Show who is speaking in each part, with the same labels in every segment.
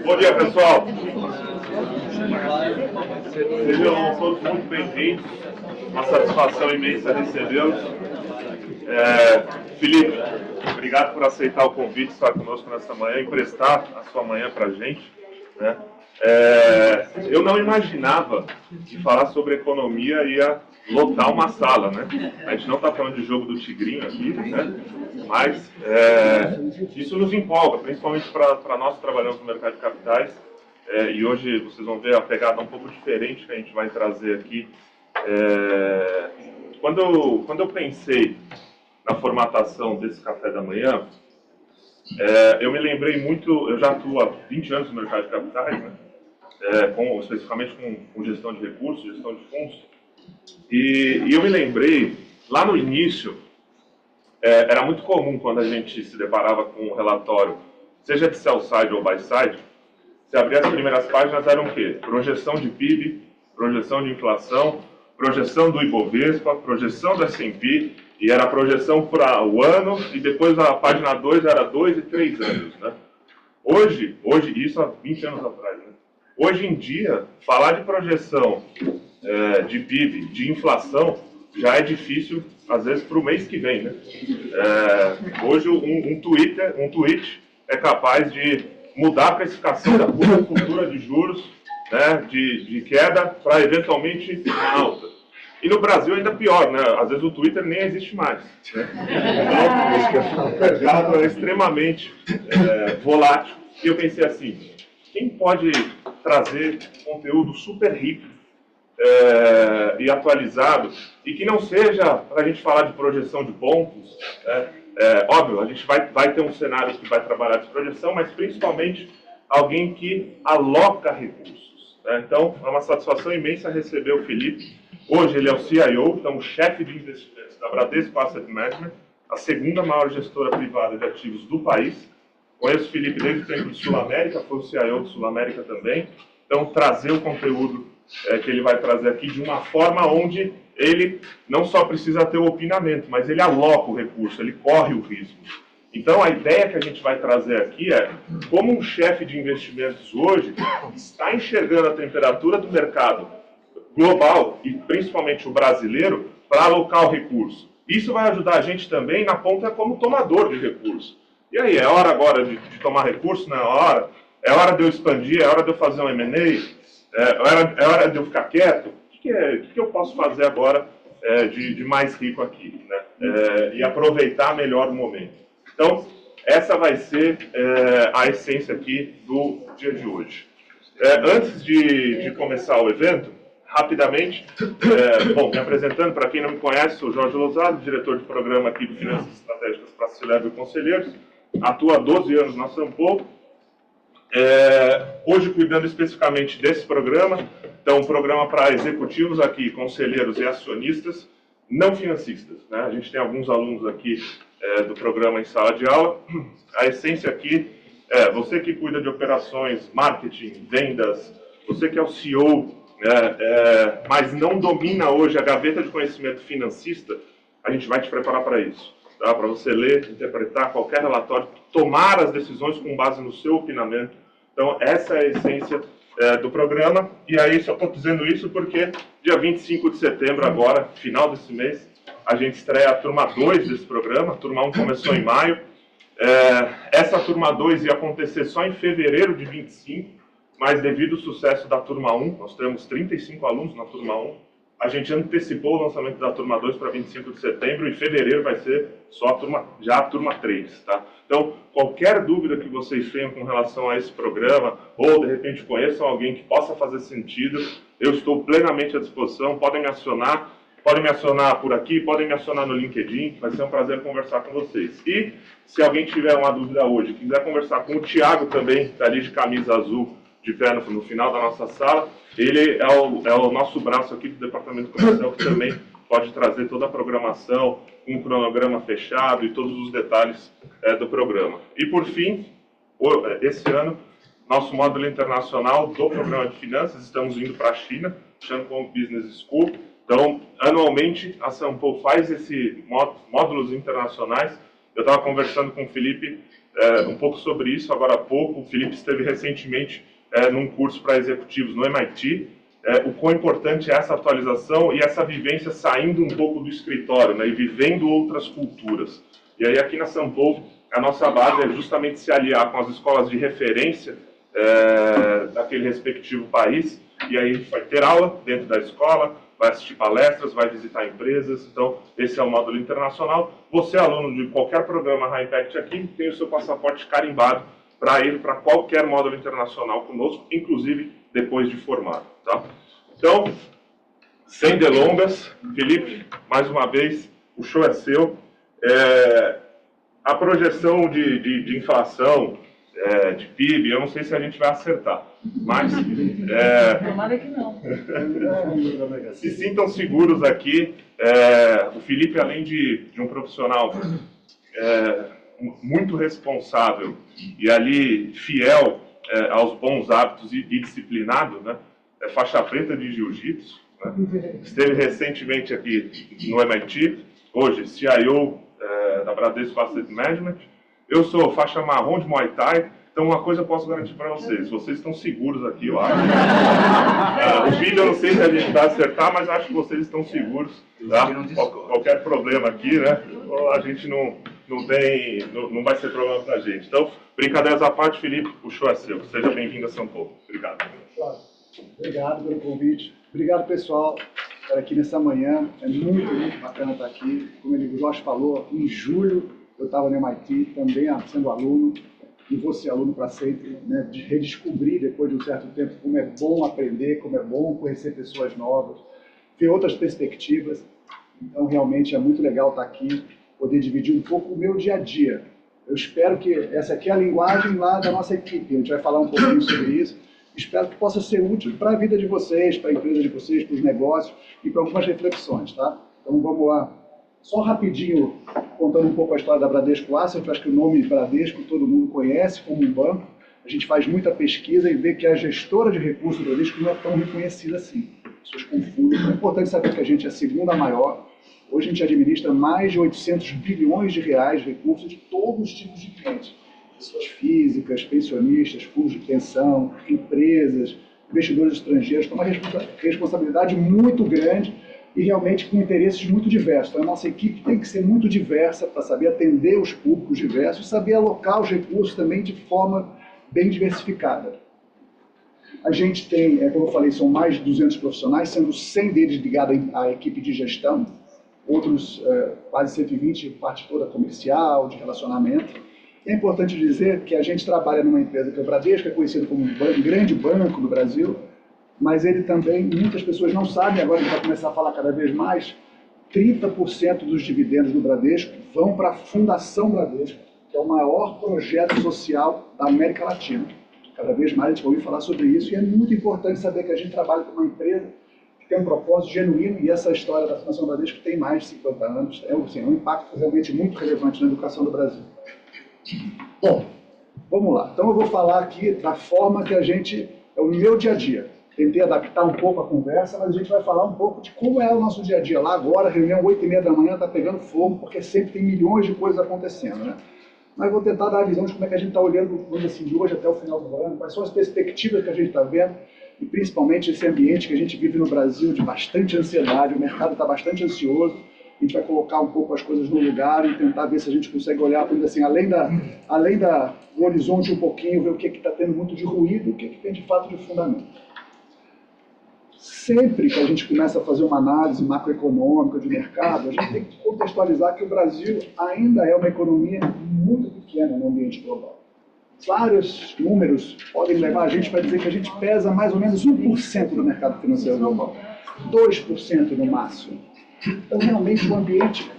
Speaker 1: Bom dia, pessoal. Sejam todos muito bem-vindos. Uma satisfação imensa recebê-los. Felipe, obrigado por aceitar o convite, estar conosco nesta manhã, emprestar a sua manhã para a gente, né? Eu não imaginava que falar sobre economia ia lotar uma sala, né? A gente não está falando de jogo do tigrinho aqui, né? Mas isso nos empolga, principalmente para nós que trabalhamos no mercado de capitais. E hoje vocês vão ver a pegada um pouco diferente que a gente vai trazer aqui. Quando eu pensei na formatação desse café da manhã, eu me lembrei muito, eu já atuo há 20 anos no mercado de capitais, né? Especificamente com gestão de recursos, gestão de fundos. E eu me lembrei, lá no início, era muito comum quando a gente se deparava com um relatório, seja de sell side ou buy side, se abrir as primeiras páginas eram o quê? Projeção de PIB, projeção de inflação, projeção do Ibovespa, projeção do S&P, e era a projeção para o ano, e depois a página 2 era 2 e 3 anos, né? Hoje, isso há 20 anos atrás, né? Hoje em dia, falar de projeção de PIB, de inflação, já é difícil, às vezes, para o mês que vem, né? Hoje, um tweet é capaz de mudar a precificação da curva futura de juros, né, de queda, para eventualmente uma alta. E no Brasil ainda pior, né? Às vezes o Twitter nem existe mais, né? Então, o mercado é extremamente volátil. E eu pensei assim, quem pode trazer conteúdo super rico e atualizado, e que não seja para a gente falar de projeção de pontos, né? Óbvio, a gente vai ter um cenário que vai trabalhar de projeção, mas principalmente alguém que aloca recursos, né? Então, é uma satisfação imensa receber o Felipe. Hoje ele é o CIO, então o chefe de investimentos da Bradesco Asset Management, a segunda maior gestora privada de ativos do país. Conheço o Felipe desde o tempo de Sul América, foi o CIO de Sul América também. Então, trazer o conteúdo que ele vai trazer aqui de uma forma onde ele não só precisa ter o opinamento, mas ele aloca o recurso, ele corre o risco. Então, a ideia que a gente vai trazer aqui é como um chefe de investimentos hoje está enxergando a temperatura do mercado global e principalmente o brasileiro para alocar o recurso. Isso vai ajudar a gente também na ponta como tomador de recurso. E aí, é hora agora de tomar recurso? Não é hora? É hora de eu expandir? É hora de eu fazer um M&A? É hora de eu ficar quieto? O que eu posso fazer agora de mais rico aqui, né? E aproveitar melhor o momento. Então, essa vai ser a essência aqui do dia de hoje. Antes de começar o evento, rapidamente, me apresentando, para quem não me conhece, sou Jorge Lozado, diretor de programa aqui do Finanças Estratégicas para C-Level e Conselheiros, atuo há 12 anos na Sampo, hoje cuidando especificamente desse programa, então um programa para executivos aqui, conselheiros e acionistas, não financistas, né? A gente tem alguns alunos aqui do programa em sala de aula. A essência aqui é você que cuida de operações, marketing, vendas, você que é o CEO, mas não domina hoje a gaveta de conhecimento financista, a gente vai te preparar para isso, tá? Para você ler, interpretar qualquer relatório, tomar as decisões com base no seu opinamento. Então, essa é a essência do programa. E aí, só estou dizendo isso porque dia 25 de setembro, agora, final desse mês, a gente estreia a turma 2 desse programa. A turma 1 começou em maio. Essa turma 2 ia acontecer só em fevereiro de 25, mas devido ao sucesso da turma 1, nós temos 35 alunos na turma 1, a gente antecipou o lançamento da turma 2 para 25 de setembro, e fevereiro vai ser só a turma 3, tá? Então, qualquer dúvida que vocês tenham com relação a esse programa, ou de repente conheçam alguém que possa fazer sentido, eu estou plenamente à disposição. Podem me acionar por aqui, podem me acionar no LinkedIn, vai ser um prazer conversar com vocês. E se alguém tiver uma dúvida hoje, quiser conversar com o Thiago também, que está ali de camisa azul, de pé no final da nossa sala, ele é o nosso braço aqui do departamento comercial, que também pode trazer toda a programação, um cronograma fechado e todos os detalhes do programa. E por fim, esse ano, nosso módulo internacional do programa de finanças, estamos indo para a China, Shanghai Business School. Então, anualmente, a Sampo faz esse módulos internacionais. Eu estava conversando com o Felipe, um pouco sobre isso agora há pouco. O Felipe esteve recentemente num curso para executivos no MIT. O quão importante é essa atualização e essa vivência saindo um pouco do escritório, né, e vivendo outras culturas. E aí aqui na São Paulo, a nossa base é justamente se aliar com as escolas de referência daquele respectivo país, e aí a gente vai ter aula dentro da escola, vai assistir palestras, vai visitar empresas. Então, esse é o módulo internacional. Você, aluno de qualquer programa High Impact aqui, tem o seu passaporte carimbado para ir para qualquer módulo internacional conosco, inclusive depois de formado. Tá? Então, sem delongas, Felipe, mais uma vez, o show é seu. A projeção de inflação, de PIB, eu não sei se a gente vai acertar, mas...
Speaker 2: Tomara que não.
Speaker 1: Se sintam seguros aqui. O Felipe, além de um profissional muito responsável e ali fiel aos bons hábitos e disciplinado, né? Faixa preta de jiu-jitsu, né? Esteve recentemente aqui no MIT, hoje CIO da Bradesco Asset Management. Eu sou faixa marrom de Muay Thai, então uma coisa eu posso garantir para vocês estão seguros aqui, eu acho. O vídeo eu não sei se a gente vai acertar, mas acho que vocês estão seguros. Tá? Qualquer problema aqui, né? A gente não vai ser problema para a gente. Então, brincadeiras à parte, Felipe, o show é seu. Seja bem-vindo a São Paulo. Obrigado.
Speaker 3: Obrigado pelo convite. Obrigado, pessoal, por estar aqui nessa manhã. É muito bacana estar aqui. Como o Jorge falou, em julho eu estava no MIT, também sendo aluno, e vou ser aluno para sempre, né, de redescobrir, depois de um certo tempo, como é bom aprender, como é bom conhecer pessoas novas, ver outras perspectivas. Então, realmente, é muito legal estar aqui, poder dividir um pouco o meu dia a dia. Eu espero que essa aqui é a linguagem lá da nossa equipe, a gente vai falar um pouquinho sobre isso. Espero que possa ser útil para a vida de vocês, para a empresa de vocês, para os negócios e para algumas reflexões, tá? Então, vamos lá. Só rapidinho, contando um pouco a história da Bradesco Asset, eu acho que o nome Bradesco todo mundo conhece como um banco. A gente faz muita pesquisa e vê que a gestora de recursos do Bradesco não é tão reconhecida assim. As pessoas confundem. Então é importante saber que a gente é a segunda maior. Hoje a gente administra mais de 800 bilhões de reais de recursos de todos os tipos de clientes. Pessoas físicas, pensionistas, fundos de pensão, empresas, investidores estrangeiros. Então é uma responsabilidade muito grande e realmente com interesses muito diversos. Então, a nossa equipe tem que ser muito diversa para saber atender os públicos diversos e saber alocar os recursos também de forma bem diversificada. A gente tem, como eu falei, são mais de 200 profissionais, sendo 100 deles ligados à equipe de gestão, outros quase 120, parte toda comercial, de relacionamento. É importante dizer que a gente trabalha numa empresa que é o Bradesco, é conhecido como um grande banco do Brasil, mas ele também, muitas pessoas não sabem, agora a gente vai começar a falar cada vez mais, 30% dos dividendos do Bradesco vão para a Fundação Bradesco, que é o maior projeto social da América Latina. Cada vez mais a gente vai ouvir falar sobre isso e é muito importante saber que a gente trabalha com uma empresa que tem um propósito genuíno e essa história da Fundação Bradesco tem mais de 50 anos, é um impacto realmente muito relevante na educação do Brasil. Bom, vamos lá. Então eu vou falar aqui da forma que a gente, é o meu dia a dia. Tentei adaptar um pouco a conversa, mas a gente vai falar um pouco de como é o nosso dia a dia. Lá agora, reunião 8h30 da manhã, está pegando fogo, porque sempre tem milhões de coisas acontecendo, né? Mas vou tentar dar a visão de como é que a gente está olhando, vamos assim, de hoje até o final do ano, quais são as perspectivas que a gente está vendo, e principalmente esse ambiente que a gente vive no Brasil de bastante ansiedade, o mercado está bastante ansioso, a gente vai colocar um pouco as coisas no lugar e tentar ver se a gente consegue olhar, assim, além do horizonte um pouquinho, ver o que está tendo muito de ruído e o que tem de fato de fundamento. Sempre que a gente começa a fazer uma análise macroeconômica de mercado, a gente tem que contextualizar que o Brasil ainda é uma economia muito pequena no ambiente global. Vários números podem levar a gente para dizer que a gente pesa mais ou menos 1% no mercado financeiro global, 2% no máximo. Então, realmente, o ambiente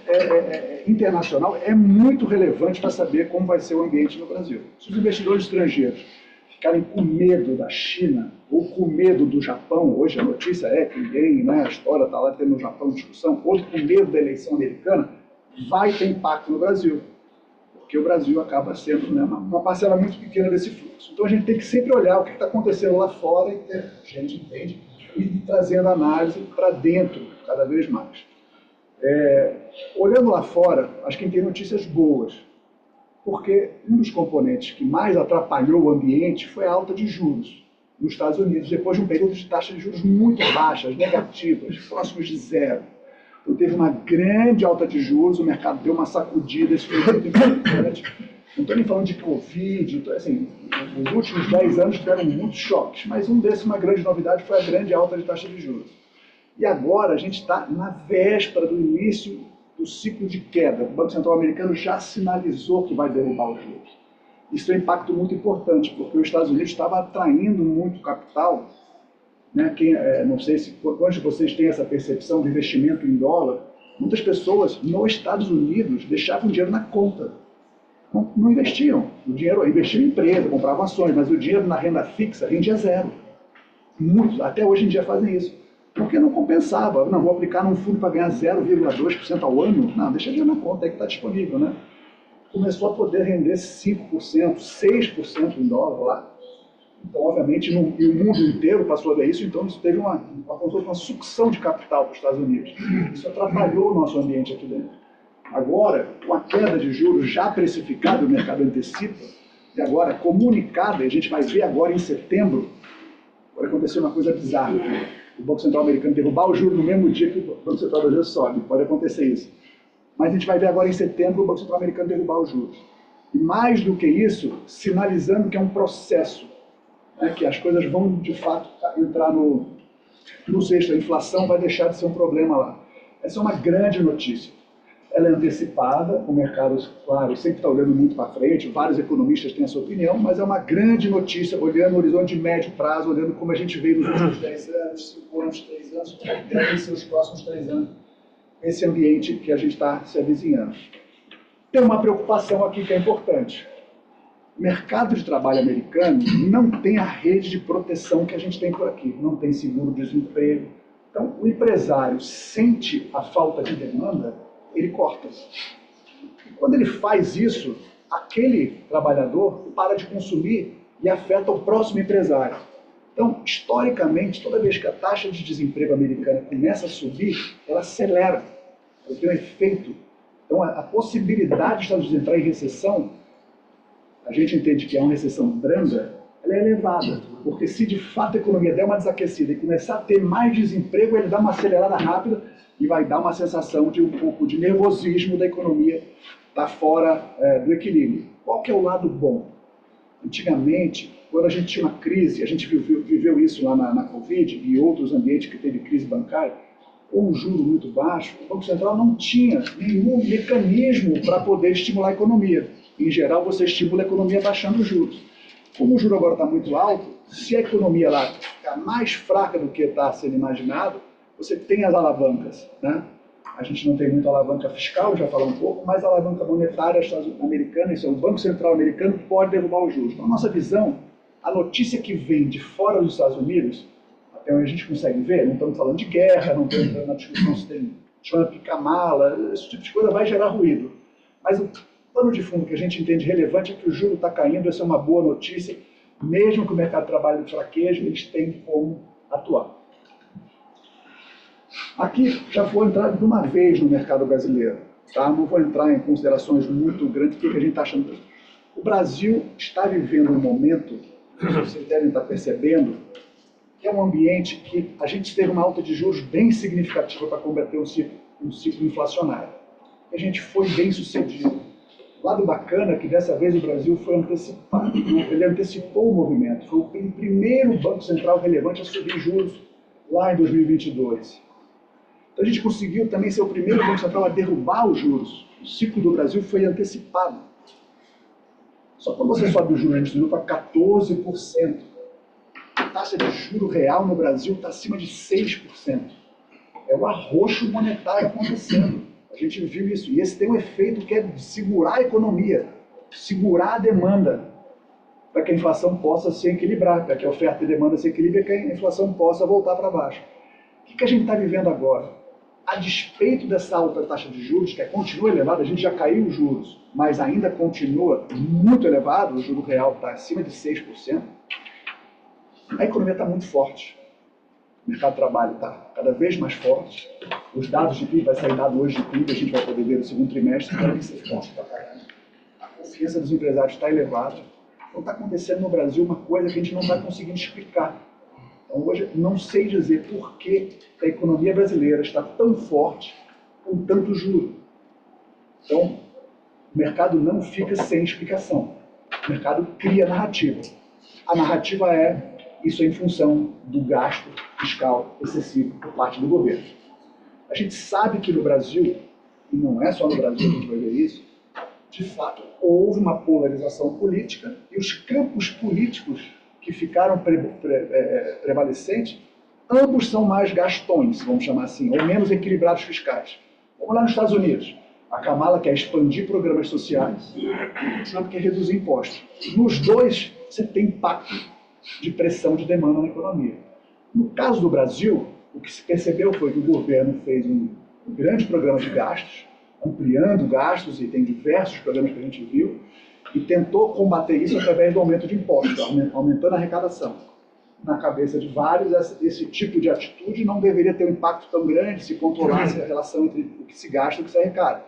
Speaker 3: internacional é muito relevante para saber como vai ser o ambiente no Brasil. Se os investidores estrangeiros ficarem com medo da China ou com medo do Japão, hoje a notícia é que ninguém, né, a história está lá tendo no Japão discussão, ou com medo da eleição americana, vai ter impacto no Brasil, porque o Brasil acaba sendo, né, uma parcela muito pequena desse fluxo. Então a gente tem que sempre olhar o que está acontecendo lá fora e ter, a gente entende, e trazendo a análise para dentro cada vez mais. Olhando lá fora, acho que tem notícias boas. Porque um dos componentes que mais atrapalhou o ambiente foi a alta de juros nos Estados Unidos, depois de um período de taxas de juros muito baixas, negativas, próximos de zero. Então teve uma grande alta de juros, o mercado deu uma sacudida, isso foi muito importante. Não estou nem falando de Covid, então, assim, os últimos 10 anos tiveram muitos choques, mas um desses, uma grande novidade, foi a grande alta de taxa de juros. E agora a gente está na véspera do início do ciclo de queda. O Banco Central americano já sinalizou que vai derrubar os juros. Isso é um impacto muito importante, porque os Estados Unidos estava atraindo muito capital, né? Não sei se quantos de vocês têm essa percepção de investimento em dólar. Muitas pessoas nos Estados Unidos deixavam dinheiro na conta, não investiam. O dinheiro investiam em empresa, compravam ações, mas o dinheiro na renda fixa rendia zero. Muitos, até hoje em dia, fazem isso. Porque não compensava. Não, vou aplicar num fundo para ganhar 0,2% ao ano. Não, deixa dinheiro na conta, é que está disponível, né? Começou a poder render 5%, 6% em dólar lá. Então, obviamente, e o mundo inteiro passou a ver isso, então isso teve uma sucção de capital para os Estados Unidos. Isso atrapalhou o nosso ambiente aqui dentro. Agora, com a queda de juros já precificada, o mercado antecipa, e agora comunicada, e a gente vai ver agora em setembro, vai acontecer uma coisa bizarra. O Banco Central americano derrubar o juro no mesmo dia que o Banco Central brasileiro sobe, pode acontecer isso. Mas a gente vai ver agora em setembro o Banco Central americano derrubar os juros. E mais do que isso, sinalizando que é um processo, né, que as coisas vão, de fato, entrar no eixo. A inflação vai deixar de ser um problema lá. Essa é uma grande notícia. Ela é antecipada, o mercado, claro, sempre está olhando muito para frente, vários economistas têm a sua opinião, mas é uma grande notícia, olhando o horizonte de médio prazo, olhando como a gente veio nos últimos 10 anos, 5 anos, 3 anos, devem ser os próximos 3 anos, esse ambiente que a gente está se avizinhando. Tem uma preocupação aqui que é importante. O mercado de trabalho americano não tem a rede de proteção que a gente tem por aqui, não tem seguro-desemprego. Então, o empresário sente a falta de demanda, ele corta. E quando ele faz isso, aquele trabalhador para de consumir e afeta o próximo empresário. Então, historicamente, toda vez que a taxa de desemprego americana começa a subir, ela acelera, ela tem um efeito. Então, a possibilidade de Estados Unidos entrar em recessão, a gente entende que é uma recessão branda, ela é elevada, porque se de fato a economia der uma desaquecida e começar a ter mais desemprego, ele dá uma acelerada rápida e vai dar uma sensação de um pouco de nervosismo da economia estar fora do equilíbrio. Qual que é o lado bom? Antigamente, quando a gente tinha uma crise, a gente viveu isso lá na Covid e outros ambientes que teve crise bancária, com um juro muito baixo, o Banco Central não tinha nenhum mecanismo para poder estimular a economia. Em geral, você estimula a economia baixando os juros. Como o juro agora está muito alto, se a economia lá ficar mais fraca do que está sendo imaginado, você tem as alavancas, né? A gente não tem muita alavanca fiscal, já falou um pouco, mas a alavanca monetária americana, isso é o Banco Central americano, pode derrubar os juros. Então, a nossa visão, a notícia que vem de fora dos Estados Unidos, até onde a gente consegue ver, não estamos falando de guerra, não estamos entrando na discussão se tem Trump, Kamala, esse tipo de coisa vai gerar ruído. Mas o pano de fundo que a gente entende relevante é que o juro está caindo, essa é uma boa notícia, mesmo que o mercado de trabalho fraqueje, eles têm como atuar. Aqui já vou entrar de uma vez no mercado brasileiro, tá? Não vou entrar em considerações muito grandes, porque a gente está achando. O Brasil está vivendo um momento, vocês devem estar percebendo, que é um ambiente que a gente teve uma alta de juros bem significativa para combater um ciclo inflacionário. E a gente foi bem sucedido. O lado bacana é que dessa vez o Brasil foi antecipado, ele antecipou o movimento, foi o primeiro banco central relevante a subir juros lá em 2022. Então a gente conseguiu também ser o primeiro banco central a derrubar os juros. O ciclo do Brasil foi antecipado. Só quando você sobe o juros, a gente subiu para 14%. A taxa de juro real no Brasil está acima de 6%. É o arroxo monetário acontecendo. A gente viu isso. E esse tem um efeito que é segurar a economia, segurar a demanda, para que a inflação possa se equilibrar, para que a oferta e demanda se equilibrem e que a inflação possa voltar para baixo. O que a gente está vivendo agora? A despeito dessa alta taxa de juros, que continua elevada, a gente já caiu os juros, mas ainda continua muito elevado, o juro real está acima de 6%, a economia está muito forte. O mercado de trabalho está cada vez mais forte. Os dados de PIB, vai sair dado hoje de PIB, a gente vai poder ver no segundo trimestre, vai ser forte para caramba. A confiança dos empresários está elevada. Então está acontecendo no Brasil uma coisa que a gente não está conseguindo explicar. Então hoje não sei dizer por que a economia brasileira está tão forte com tanto juro. Então o mercado não fica sem explicação. O mercado cria narrativa. A narrativa isso é em função do gasto fiscal excessivo por parte do governo. A gente sabe que no Brasil, e não é só no Brasil que a gente vai ver isso, de fato, houve uma polarização política e os campos políticos que ficaram prevalecentes, ambos são mais gastões, vamos chamar assim, ou menos equilibrados fiscais. Vamos lá nos Estados Unidos. A Kamala quer expandir programas sociais, o Trump quer reduzir impostos. Nos dois, você tem impacto de pressão de demanda na economia. No caso do Brasil, o que se percebeu foi que o governo fez um grande programa de gastos, ampliando gastos, e tem diversos programas que a gente viu, e tentou combater isso através do aumento de impostos, aumentando a arrecadação. Na cabeça de vários, esse tipo de atitude não deveria ter um impacto tão grande se controlasse a relação entre o que se gasta e o que se arrecada.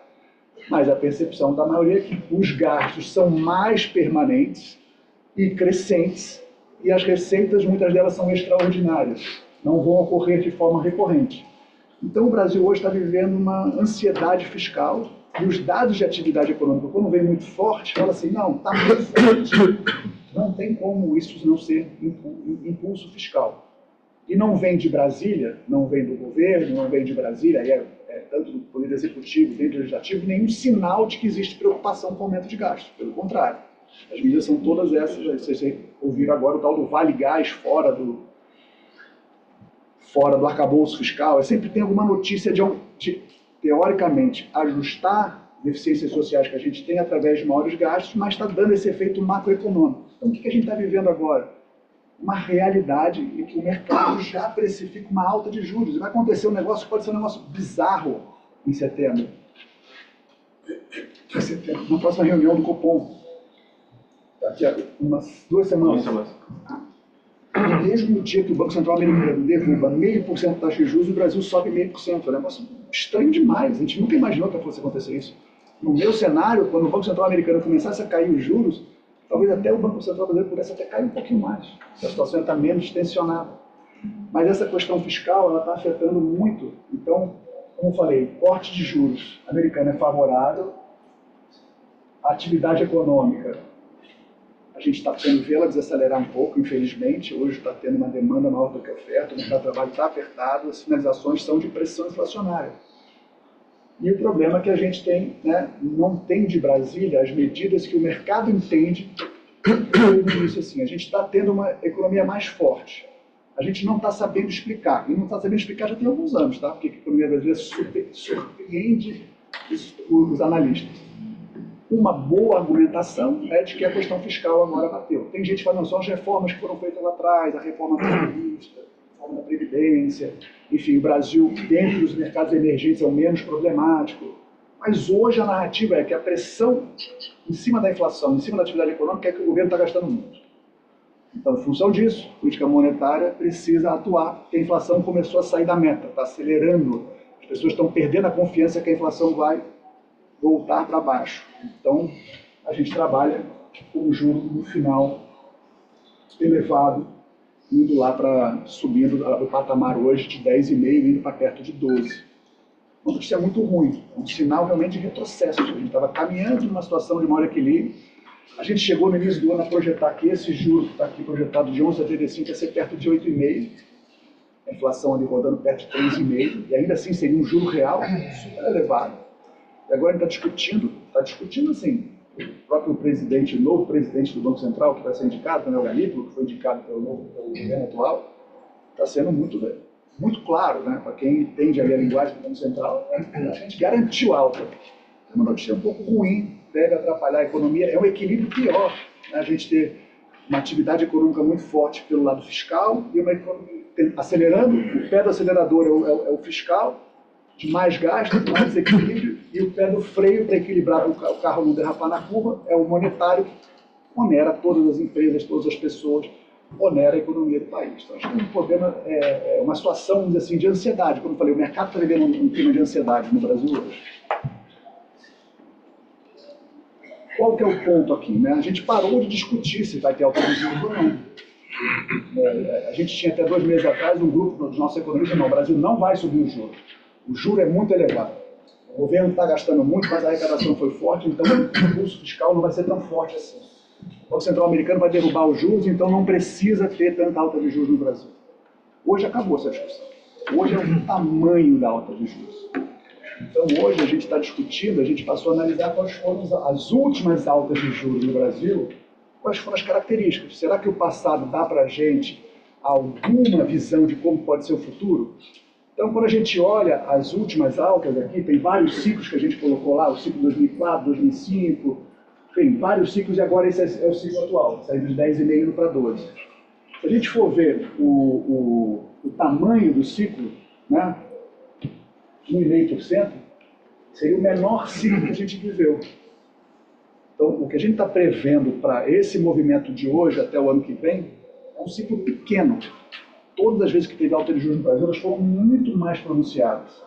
Speaker 3: Mas a percepção da maioria é que os gastos são mais permanentes e crescentes, e as receitas, muitas delas são extraordinárias, não vão ocorrer de forma recorrente. Então o Brasil hoje está vivendo uma ansiedade fiscal, e os dados de atividade econômica, quando vem muito forte, fala assim, não, está muito forte, não tem como isso não ser impulso fiscal. E não vem de Brasília, não vem do governo, não vem de Brasília, tanto do Poder Executivo, dentro do Legislativo, nenhum sinal de que existe preocupação com o aumento de gastos. Pelo contrário, as medidas são todas essas, vocês ouviram agora o tal do Vale Gás fora do arcabouço fiscal, sempre tem alguma notícia de teoricamente, ajustar deficiências sociais que a gente tem através de maiores gastos, mas está dando esse efeito macroeconômico. Então, o que a gente está vivendo agora? Uma realidade em que o mercado já precifica uma alta de juros. E vai acontecer um negócio, pode ser um negócio bizarro em setembro. Na próxima reunião do Copom, daqui a umas 2 semanas. Mesmo no dia que o Banco Central americano derruba 0,5% da taxa de juros, o Brasil sobe 0,5%. É um negócio estranho demais. A gente nunca imaginou que fosse acontecer isso. No meu cenário, quando o Banco Central americano começasse a cair os juros, talvez até o Banco Central brasileiro pudesse até cair um pouquinho mais. A situação está menos tensionada. Mas essa questão fiscal, ela está afetando muito. Então, como eu falei, corte de juros americano é favorável, a atividade econômica, a gente está tendo vê-la desacelerar um pouco, infelizmente. Hoje está tendo uma demanda maior do que a oferta, o mercado de trabalho está apertado, as sinalizações são de pressão inflacionária. E o problema é que a gente tem, não tem de Brasília as medidas que o mercado entende. Isso assim, a gente está tendo uma economia mais forte. A gente não está sabendo explicar, e não está sabendo explicar já tem alguns anos, tá? Porque a economia brasileira surpreende os analistas. Uma boa argumentação é de que a questão fiscal agora bateu. Tem gente falando, são as reformas que foram feitas lá atrás, a reforma trabalhista, a reforma da Previdência, enfim, o Brasil, dentro dos mercados emergentes, é o menos problemático. Mas hoje a narrativa é que a pressão em cima da inflação, em cima da atividade econômica, é que o governo está gastando muito. Então, em função disso, a política monetária precisa atuar, porque a inflação começou a sair da meta, está acelerando. As pessoas estão perdendo a confiança que a inflação vai voltar para baixo. Então, a gente trabalha com um juro no final elevado, indo lá para, subindo o patamar hoje de 10,5, indo para perto de 12. Uma notícia muito ruim, é um sinal realmente de retrocesso. A gente estava caminhando numa situação de maior equilíbrio. A gente chegou no início do ano a projetar que esse juro que está aqui projetado de 11,75 ia ser perto de 8,5. A inflação ali rodando perto de 3,5. E ainda assim seria um juro real super elevado. E agora ele está discutindo assim, o próprio presidente, o novo presidente do Banco Central, que vai ser indicado, o Galípolo, que foi indicado pelo governo atual, está sendo muito claro, para quem entende ali a linguagem do Banco Central, a gente garantiu alta. É uma notícia um pouco ruim, deve atrapalhar a economia, é um equilíbrio pior, a gente ter uma atividade econômica muito forte pelo lado fiscal e uma economia acelerando, o pé do acelerador é o fiscal, de mais gasto, mais desequilíbrio, e o pé do freio para equilibrar o carro não derrapar na curva é o monetário, que onera todas as empresas, todas as pessoas, onera a economia do país. Então, acho que um problema é uma situação, vamos dizer assim, de ansiedade. Como eu falei, o mercado está vivendo um clima de ansiedade no Brasil hoje. qual que é o ponto aqui, né? A gente parou de discutir se vai ter alta de juros ou não. A gente tinha até 2 meses atrás um grupo dos nossos economistas, não, o Brasil não vai subir o juro. O juro é muito elevado. O governo está gastando muito, mas a arrecadação foi forte, então o impulso fiscal não vai ser tão forte assim. O Banco Central americano vai derrubar os juros, então não precisa ter tanta alta de juros no Brasil. Hoje acabou essa discussão. Hoje é o tamanho da alta de juros. Então hoje a gente está discutindo, a gente passou a analisar quais foram as últimas altas de juros no Brasil, quais foram as características. Será que o passado dá para a gente alguma visão de como pode ser o futuro? Então, quando a gente olha as últimas altas aqui, tem vários ciclos que a gente colocou lá, o ciclo 2004, 2005, tem vários ciclos e agora esse é o ciclo atual, saindo de 10,5 para 12. Se a gente for ver o tamanho do ciclo, né, 1,5%, seria o menor ciclo que a gente viveu. Então, o que a gente está prevendo para esse movimento de hoje até o ano que vem é um ciclo pequeno. Todas as vezes que teve alta de juros no Brasil, elas foram muito mais pronunciadas.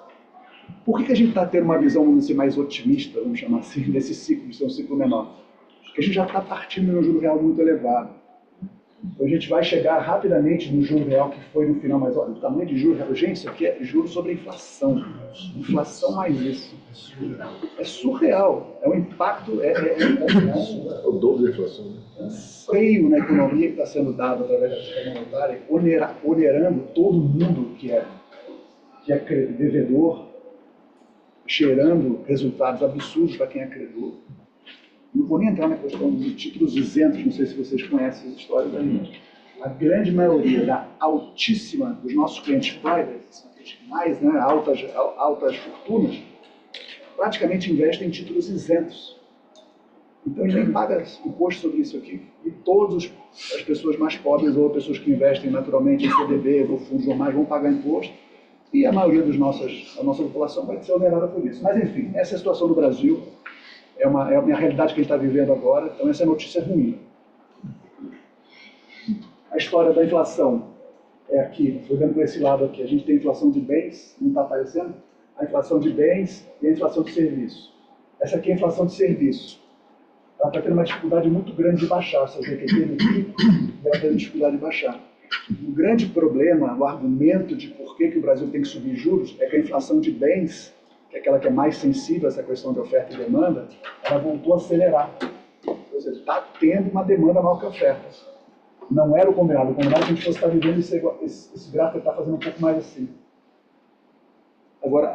Speaker 3: Por que a gente está tendo uma visão, vamos dizer, mais otimista, vamos chamar assim, desse ciclo, de ser um ciclo menor? Porque a gente já está partindo de um juro real muito elevado. Então a gente vai chegar rapidamente no juro real que foi no final, mas olha, o tamanho de juro real, gente, isso aqui é juros sobre a inflação. Inflação mais isso. É surreal. É um impacto, é
Speaker 4: o dobro da inflação, né?
Speaker 3: um freio na economia que está sendo dado através da política monetária, onerando todo mundo que é devedor, gerando resultados absurdos para quem é credor. Não vou nem entrar na questão de títulos isentos, não sei se vocês conhecem essa história da gente. A grande maioria dos nossos clientes private, mais, né, altas fortunas, praticamente investem em títulos isentos. Então ele nem paga imposto sobre isso aqui. E todas as pessoas mais pobres ou pessoas que investem naturalmente em CDBs ou fundos normais vão pagar imposto. E a maioria da nossa população vai ser onerada por isso. Mas enfim, essa é a situação do Brasil. É a minha realidade que a gente está vivendo agora, então essa é a notícia ruim. A história da inflação é aqui, olhando para esse lado aqui, a gente tem a inflação de bens, não está aparecendo? A inflação de bens e a inflação de serviço. Essa aqui é a inflação de serviço. Ela está tendo uma dificuldade muito grande de baixar, você vê que aqui no pico, ela está tendo dificuldade de baixar. O grande problema, o argumento de por que o Brasil tem que subir juros, é que a inflação de bens, que é aquela que é mais sensível a essa questão de oferta e demanda, ela voltou a acelerar. Ou seja, está tendo uma demanda maior que a oferta. Não era o combinado. O combinado é que a gente fosse estar vivendo esse gráfico está fazendo um pouco mais assim. Agora,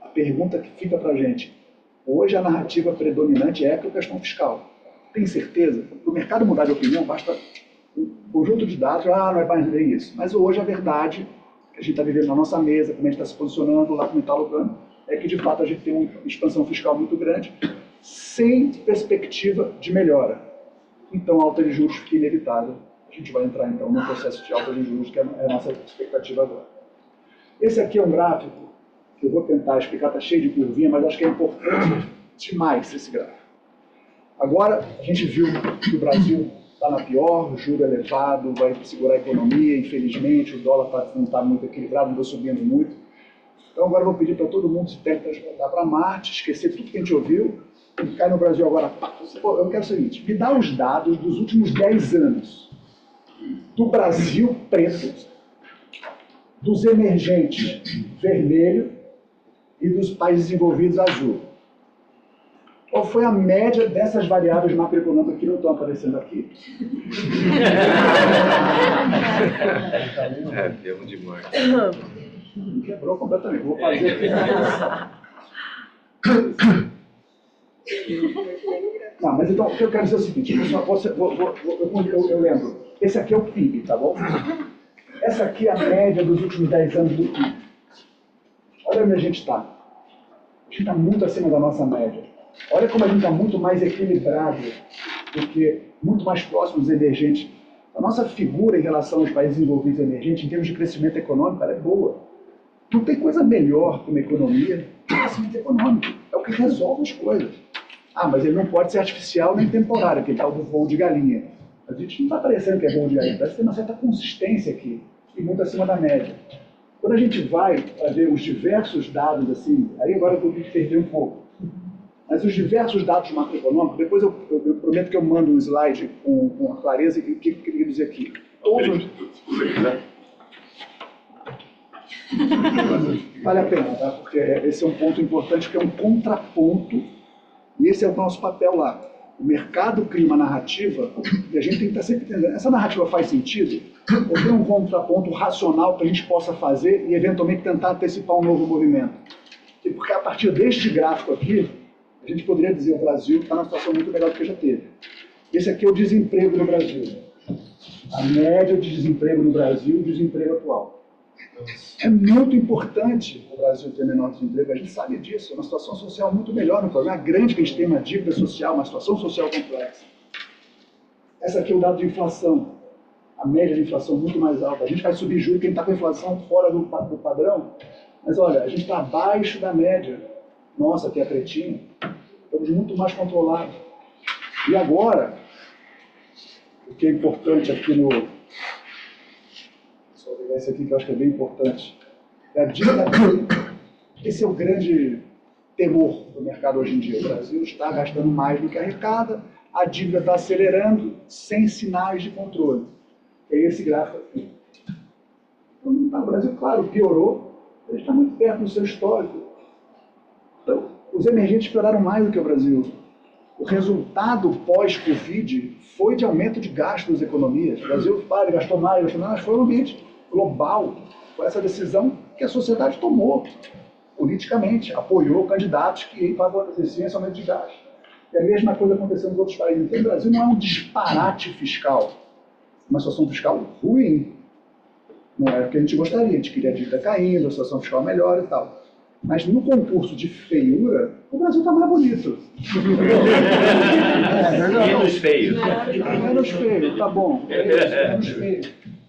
Speaker 3: a pergunta que fica para a gente, hoje a narrativa predominante é a questão fiscal. Tem certeza? Para o mercado mudar de opinião, basta um conjunto de dados, não é mais bem isso. Mas hoje a verdade, que a gente está vivendo na nossa mesa, como a gente está se posicionando, lá como está lutando, é que de fato a gente tem uma expansão fiscal muito grande, sem perspectiva de melhora. Então a alta de juros fica inevitável. A gente vai entrar então no processo de alta de juros, que é a nossa expectativa agora. Esse aqui é um gráfico que eu vou tentar explicar, está cheio de curvinha, mas acho que é importante demais esse gráfico. Agora a gente viu que o Brasil está na pior, o juro elevado, vai segurar a economia, infelizmente, o dólar não está muito equilibrado, não está subindo muito. Então agora eu vou pedir para todo mundo se teletransportar para Marte, esquecer tudo que a gente ouviu, e ficar no Brasil agora. Eu quero o seguinte, me dá os dados dos últimos 10 anos do Brasil preto, dos emergentes vermelho e dos países desenvolvidos azul. Qual foi a média dessas variáveis macroeconômicas que não estão aparecendo aqui?
Speaker 4: Termo de morte.
Speaker 3: Me quebrou completamente. Vou fazer aqui. Não, mas então, o que eu quero dizer é o seguinte, eu lembro, esse aqui é o PIB, tá bom? Essa aqui é a média dos últimos 10 anos do PIB. Olha onde a gente está. A gente está muito acima da nossa média. Olha como a gente está muito mais equilibrado do que muito mais próximo dos emergentes. A nossa figura em relação aos países envolvidos emergentes, em termos de crescimento econômico, ela é boa. Não tem coisa melhor para uma economia que o crescimento econômico. É o que resolve as coisas. Mas ele não pode ser artificial nem temporário, aquele tal do voo de galinha. A gente não está parecendo que é voo de galinha, parece ter uma certa consistência aqui, e muito acima da média. Quando a gente vai ver os diversos dados, assim, aí agora eu vou me perder um pouco. Mas os diversos dados macroeconômicos, depois eu prometo que eu mando um slide com a clareza e o que eu queria dizer aqui. Todos os...
Speaker 1: Se você quiser.
Speaker 3: Vale a pena, tá? Porque esse é um ponto importante, porque é um contraponto, e esse é o nosso papel lá. O mercado cria uma narrativa, e a gente tem que estar sempre entendendo, essa narrativa faz sentido? Ou tem um contraponto racional que a gente possa fazer e, eventualmente, tentar antecipar um novo movimento? E porque a partir deste gráfico aqui, a gente poderia dizer que o Brasil está numa situação muito melhor do que já teve. Esse aqui é o desemprego no Brasil. A média de desemprego no Brasil, o desemprego atual. É muito importante o Brasil ter menor desemprego, a gente sabe disso, é uma situação social muito melhor, um problema grande que a gente tem, uma dívida social, uma situação social complexa. Essa aqui é o dado de inflação, a média de inflação muito mais alta. A gente vai subir juros, quem está com a inflação fora do padrão, mas olha, a gente está abaixo da média. Nossa, que é pretinho, estamos muito mais controlados. E agora, o que é importante aqui no... Esse aqui que eu acho que é bem importante. É a dívida. Esse é o grande temor do mercado hoje em dia. O Brasil está gastando mais do que arrecada, a dívida está acelerando sem sinais de controle. É esse gráfico aqui. Então, o Brasil, claro, piorou, ele está muito perto do seu histórico. Então, os emergentes pioraram mais do que o Brasil. O resultado pós-Covid foi de aumento de gasto das economias. O Brasil gastou mais, mas foi um ambiente global, com essa decisão que a sociedade tomou politicamente, apoiou candidatos que favoreciam esse aumento de gasto. E a mesma coisa aconteceu nos outros países. Então, o Brasil não é um disparate fiscal, uma situação fiscal ruim. Não é o que a gente gostaria, a gente queria a dívida caindo, a situação fiscal melhor e tal. Mas no concurso de feiura, o Brasil está mais bonito.
Speaker 5: Menos feio.
Speaker 3: Menos feio, tá bom. Menos feio.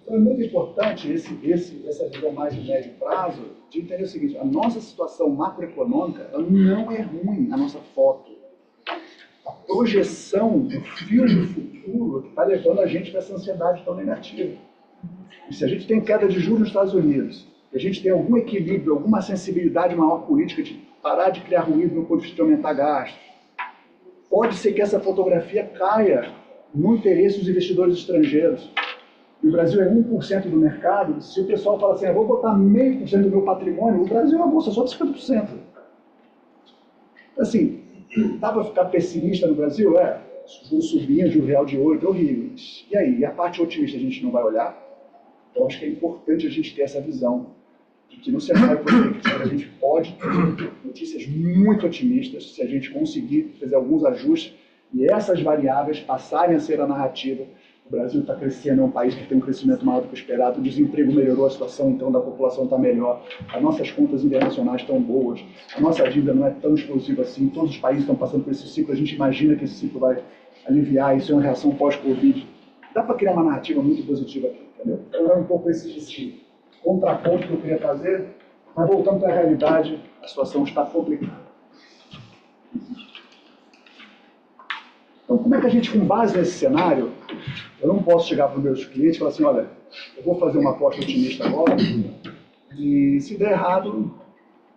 Speaker 3: Então é muito importante essa visão mais de médio prazo de entender o seguinte, a nossa situação macroeconômica ela não é ruim, a nossa foto. A projeção do filme futuro que está levando a gente para essa ansiedade tão negativa. E se a gente tem queda de juros nos Estados Unidos, se a gente tem algum equilíbrio, alguma sensibilidade maior política de parar de criar ruído no ponto de vista de aumentar gastos, pode ser que essa fotografia caia no interesse dos investidores estrangeiros. E o Brasil é 1% do mercado, se o pessoal fala assim, eu vou botar 0,5% do meu patrimônio, o Brasil é uma bolsa só de 50%. Assim, dá para ficar pessimista no Brasil? Os juros subindo, o real de 8, é horrível. E aí? E a parte otimista a gente não vai olhar? Então acho que é importante a gente ter essa visão de que no cenário político a gente pode ter notícias muito otimistas se a gente conseguir fazer alguns ajustes e essas variáveis passarem a ser a narrativa. O Brasil está crescendo, é um país que tem um crescimento maior do que o esperado, o desemprego melhorou, a situação então da população está melhor, as nossas contas internacionais estão boas, a nossa dívida não é tão explosiva assim, todos os países estão passando por esse ciclo, a gente imagina que esse ciclo vai aliviar, isso é uma reação pós-Covid. Dá para criar uma narrativa muito positiva aqui, entendeu? Então é um pouco esse contraponto que eu queria fazer, mas voltando para a realidade, a situação está complicada. Então, como é que a gente, com base nesse cenário, eu não posso chegar para os meus clientes e falar assim, olha, eu vou fazer uma aposta otimista agora, e se der errado,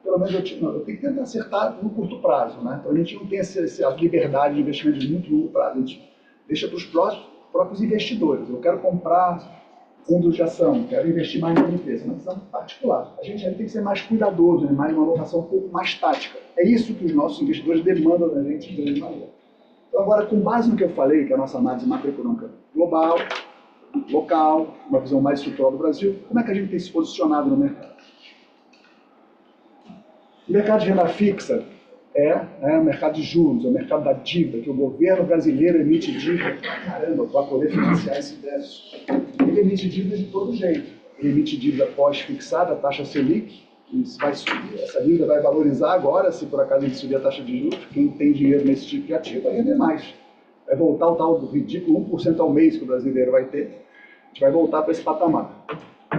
Speaker 3: pelo menos eu tenho que tentar acertar no curto prazo, né? Então a gente não tem essa liberdade de investimento de muito longo prazo, a gente deixa para os próprios investidores. Eu quero comprar fundos de ação, quero investir mais na empresa, uma visão particular. A gente tem que ser mais cuidadoso, né? Mais uma alocação um pouco mais tática. É isso que os nossos investidores demandam da gente de grande maneira. Então, agora, com base no que eu falei, que é a nossa análise macroeconômica global, local, uma visão mais estrutural do Brasil, como é que a gente tem se posicionado no mercado? O mercado de renda fixa é o mercado de juros, é o mercado da dívida, que o governo brasileiro emite dívida, caramba, para poder financiar esse déficit. Ele emite dívida de todo jeito. Ele emite dívida pós-fixada, a taxa Selic, e vai subir, essa dívida vai valorizar agora, se por acaso a gente subir a taxa de juros, quem tem dinheiro nesse tipo de ativo vai render mais. Vai voltar o tal do ridículo 1% ao mês que o brasileiro vai ter, a gente vai voltar para esse patamar.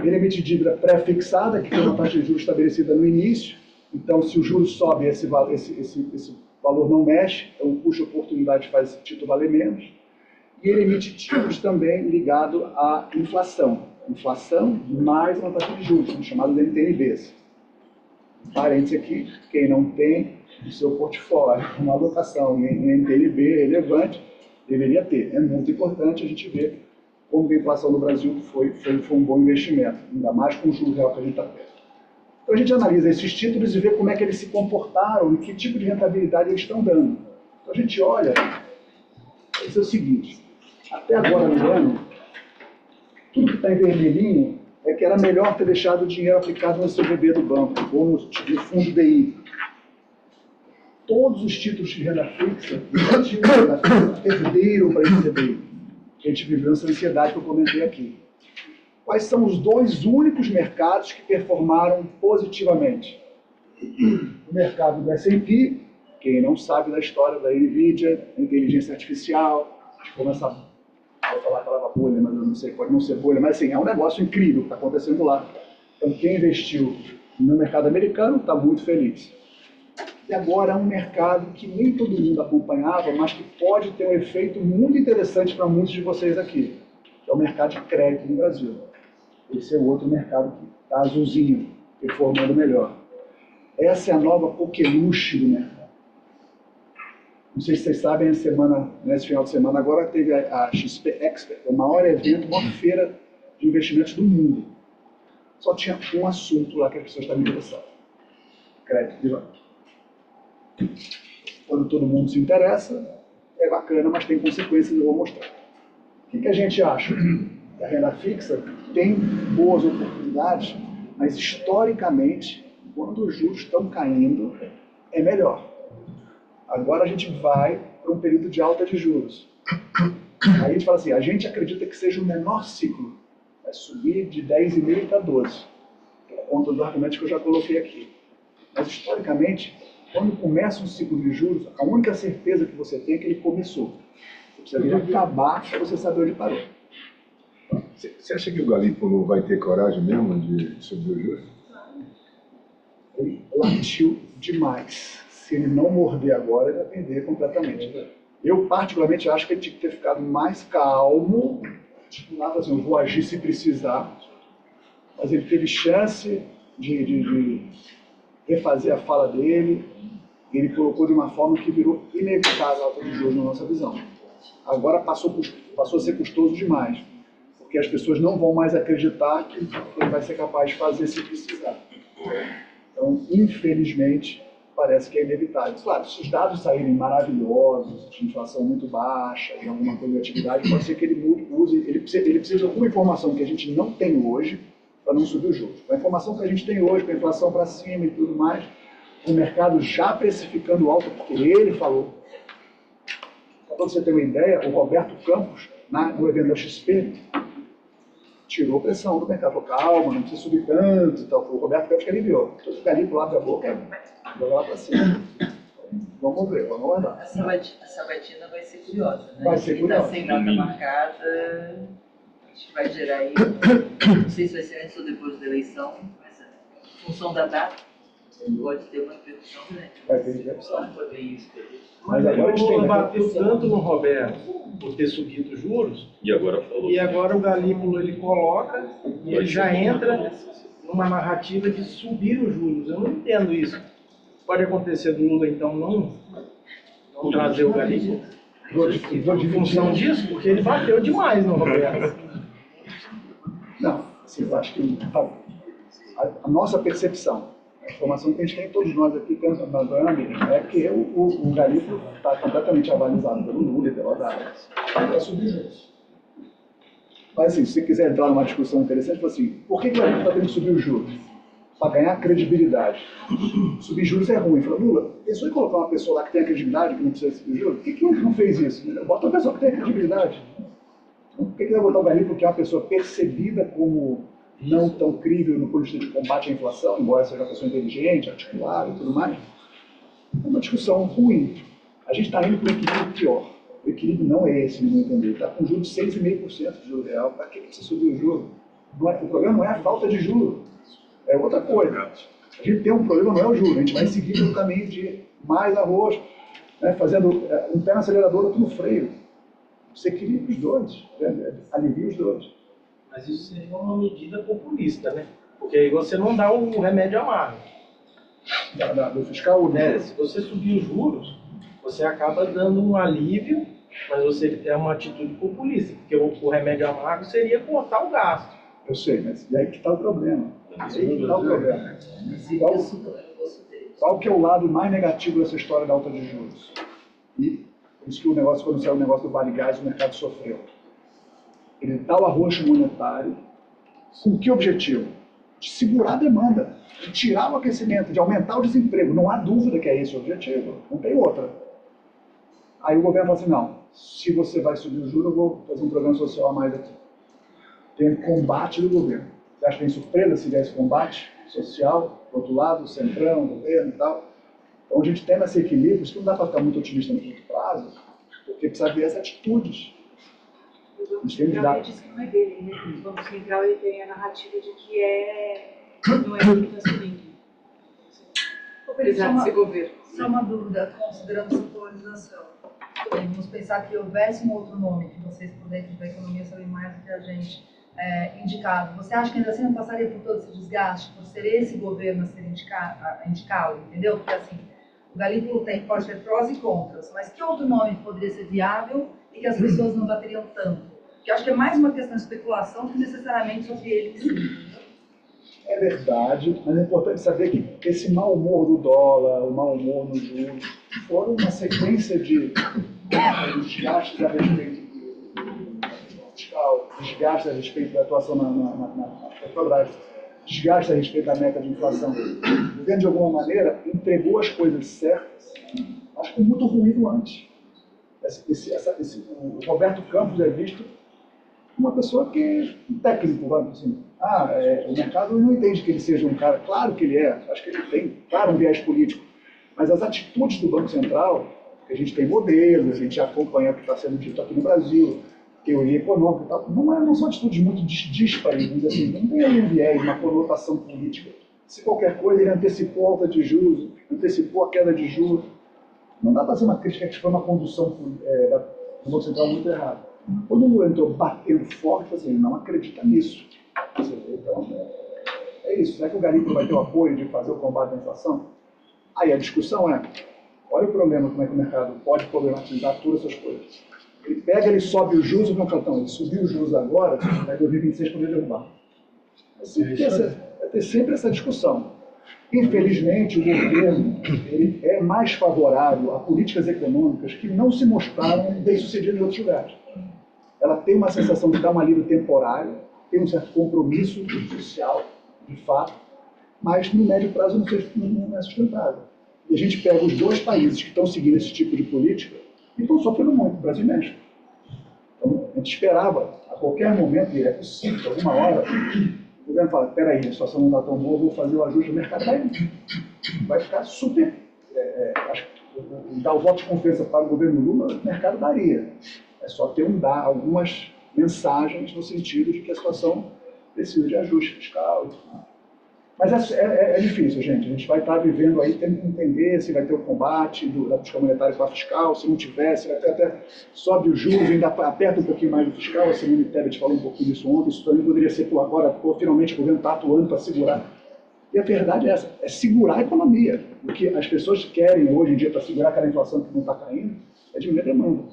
Speaker 3: Ele emite dívida pré-fixada, que tem uma taxa de juros estabelecida no início, então se o juros sobe, esse valor não mexe, então o custo de oportunidade faz esse título valer menos. E ele emite títulos também ligado à inflação. Inflação mais uma taxa de juros, chamada de NTNBs. Parênteses aqui, quem não tem, do seu portfólio, uma alocação em NTNB relevante, deveria ter. É muito importante a gente ver como a inflação no Brasil foi um bom investimento, ainda mais com o juro real que a gente está tendo. Então a gente analisa esses títulos e vê como é que eles se comportaram e que tipo de rentabilidade eles estão dando. Então a gente olha, isso é o seguinte, até agora no ano, tudo que está em vermelhinho é que era melhor ter deixado o dinheiro aplicado no CDB do banco ou no fundo DI. Todos os títulos de renda fixa, perderam para esse CDI. A gente viveu essa ansiedade que eu comentei aqui. Quais são os dois únicos mercados que performaram positivamente? O mercado do S&P, quem não sabe da história da NVIDIA, inteligência artificial, começa a falar a palavra bolha, mas eu não sei, pode não ser bolha, mas assim, é um negócio incrível que está acontecendo lá. Então quem investiu no mercado americano está muito feliz. E agora é um mercado que nem todo mundo acompanhava, mas que pode ter um efeito muito interessante para muitos de vocês aqui, que é o mercado de crédito no Brasil. Esse é o outro mercado que está azulzinho, performando melhor. Essa é a nova coqueluche do mercado. Não sei se vocês sabem, nesse final de semana agora teve a XP Expert, o maior evento, a maior feira de investimentos do mundo. Só tinha um assunto lá que as pessoas estavam interessadas. Crédito de banco. Quando todo mundo se interessa, é bacana, mas tem consequências, eu vou mostrar. O que a gente acha? A renda fixa tem boas oportunidades, mas historicamente, quando os juros estão caindo, é melhor. Agora a gente vai para um período de alta de juros. Aí a gente fala assim, a gente acredita que seja o menor ciclo, vai subir de 10,5 para 12, por conta dos argumentos que eu já coloquei aqui. Mas historicamente, quando começa um ciclo de juros, a única certeza que você tem é que ele começou. Você precisa ver acabar para você saber onde parou.
Speaker 4: Você acha que o Galipo não vai ter coragem mesmo de subir o juros?
Speaker 3: Ele latiu demais. Se ele não morder agora, ele vai perder completamente. Eu, particularmente, acho que ele tinha que ter ficado mais calmo, tipo, nada assim, eu vou agir se precisar, mas ele teve chance de refazer a fala dele, e ele colocou de uma forma que virou inevitável a alta de juros na nossa visão. Agora passou a ser custoso demais, porque as pessoas não vão mais acreditar que ele vai ser capaz de fazer se precisar. Então, infelizmente, parece que é inevitável. Claro, se os dados saírem maravilhosos, de inflação muito baixa, de alguma coisa de atividade, pode ser que ele ele precisa de alguma informação que a gente não tem hoje para não subir os juros. Com a informação que a gente tem hoje, com a inflação para cima e tudo mais, o mercado já precificando alto, porque ele falou. Para você ter uma ideia, o Roberto Campos, no evento da XP, tirou pressão do mercado. Falou, calma, não precisa subir tanto e tal. O Roberto Campos que aliviou. Então, ficar ali pro lado da boca, joga lá para cima. Vamos ver, vamos andar.
Speaker 2: A sabatina vai ser curiosa, né?
Speaker 3: Vai ser curiosa.
Speaker 2: Está sem data marcada, acho que vai gerar aí, não sei se vai ser antes ou depois da eleição, mas em função da data, pode ter uma repercussão grande.
Speaker 3: Vai ter repercussão.
Speaker 2: Poder isso.
Speaker 3: Mas agora a gente
Speaker 5: o Lula
Speaker 3: tem
Speaker 5: bateu tanto no Roberto por ter subido os juros,
Speaker 1: E agora
Speaker 5: o Galípolo ele coloca e ele já entra numa narrativa de subir os juros. Eu não entendo isso. Pode acontecer do Lula, então, não trazer o Galípolo em função disso, porque ele bateu demais no Roberto.
Speaker 3: Não, assim, eu acho que a nossa percepção, a informação que a gente tem, todos nós aqui, tanto na Bambi, é que o Galípolo está completamente avalizado pelo Lula e pela Dara. Vai subir juros. Mas assim, se você quiser entrar numa discussão interessante, fala assim, por que o Galípolo está tendo que subir os juros? Para ganhar credibilidade. Subir juros é ruim. Fala, Lula, pensou em colocar uma pessoa lá que tem credibilidade, que não precisa subir juros? Por que não fez isso? Bota uma pessoa que tem credibilidade. Por que vai botar o Galípolo, que é uma pessoa percebida como não tão crível no ponto de vista de combate à inflação, embora seja uma pessoa inteligente, articulada e tudo mais? É uma discussão ruim. A gente está indo para um equilíbrio pior. O equilíbrio não é esse, no meu entender. Está com juros de 6,5% de juro real. Para que você subir o juro? O problema não é a falta de juro. É outra coisa. A gente tem um problema, não é o juro. A gente vai seguir pelo caminho de mais arroz, né, fazendo um pé no acelerador, outro no freio. Você equilibra os dois, alivia os dois.
Speaker 5: Mas isso seria uma medida populista, né? Porque aí você não dá o remédio amargo.
Speaker 3: do fiscal?
Speaker 5: Né? Se você subir os juros, você acaba dando um alívio, mas você é uma atitude populista, porque o remédio amargo seria cortar o gasto.
Speaker 3: Eu sei, mas e aí que está o problema. Qual que é o lado mais negativo dessa história da alta de juros? E por isso que o negócio, quando saiu o negócio do Vale Gás, o mercado sofreu. Ele dá o arroxo monetário com que objetivo? De segurar a demanda, de tirar o aquecimento, de aumentar o desemprego. Não há dúvida que é esse o objetivo, não tem outra. Aí o governo fala assim, não, se você vai subir o juro, eu vou fazer um programa social a mais aqui. Tem um combate do governo. Você acha que tem surpresa se vier esse combate social, do outro lado, o centrão, o governo e tal? Então a gente tem esse equilíbrio, isso que não dá para ficar muito otimista no curto prazo, porque precisa ver as atitudes.
Speaker 6: O Banco Central diz que não é dele, né? O Banco Central ele tem a narrativa de que não é ele que está subindo.
Speaker 2: Apesar de ser governo.
Speaker 7: Só uma dúvida, considerando essa polarização. Tudo bem, vamos pensar que houvesse um outro nome, que vocês por dentro da economia sabem mais do que a gente, indicado. Você acha que ainda assim não passaria por todo esse desgaste, por ser esse governo a ser indicado, entendeu? Porque assim, o Galípolo pode ter prós e contras, mas que outro nome poderia ser viável e que as pessoas não bateriam tanto? Porque eu acho que é mais uma questão de especulação que necessariamente sobre ele que sim.
Speaker 3: É verdade, mas é importante saber que esse mau humor do dólar, o mau humor nos juros, foram uma sequência de desgastes a respeito do fiscal, desgastes a respeito da atuação na Petrobras, desgastes a respeito da meta de inflação. O governo, de alguma maneira, entregou as coisas certas, mas com muito ruído antes. O Roberto Campos é visto como uma pessoa que, um técnico, vamos assim, o mercado não entende que ele seja um cara, claro que ele é, acho que ele tem, claro, um viés político, mas as atitudes do Banco Central, que a gente tem modelos, a gente acompanha o que está sendo dito aqui no Brasil, teoria econômica e tal, não são atitudes muito díspares, assim, não tem aí um viés, uma conotação política. Se qualquer coisa, ele antecipou a alta de juros, antecipou a queda de juros. Não dá para fazer uma crítica que foi uma condução do Banco Central muito errada. Quando o Lula entrou batendo forte, assim, ele não acredita nisso. Então, é isso. Será que o Galípolo vai ter o apoio de fazer o combate à inflação? Aí a discussão é, olha o problema, como é que o mercado pode problematizar todas essas coisas. Ele sobe os juros, não, ele subiu os juros agora, aí 2026 poder derrubar. Vai ter sempre essa discussão. Infelizmente, o governo ele é mais favorável a políticas econômicas que não se mostraram bem-sucedidas em outros lugares. Ela tem uma sensação de dar um alívio temporário, tem um certo compromisso social, de fato, mas no médio prazo não é sustentável. E a gente pega os dois países que estão seguindo esse tipo de política e estão sofrendo muito, Brasil e México. Então, a gente esperava, a qualquer momento, e é possível, alguma hora, o governo fala, peraí, a situação não está tão boa, vou fazer o ajuste do mercado, vai ficar super... dar o voto de confiança para o governo Lula, o mercado daria. É só ter algumas mensagens no sentido de que a situação precisa de ajuste fiscal. Mas é difícil, gente. A gente vai estar vivendo aí, tendo que entender se vai ter o combate da política monetária com a fiscal, se não tiver, se vai ter até sobe os juros, ainda aperta um pouquinho mais o fiscal. A Simone Tebet falou um pouquinho disso ontem, isso também poderia ser por agora, finalmente o governo está atuando para segurar. E a verdade é essa, é segurar a economia. O que as pessoas querem hoje em dia para segurar aquela inflação que não está caindo é diminuir a demanda.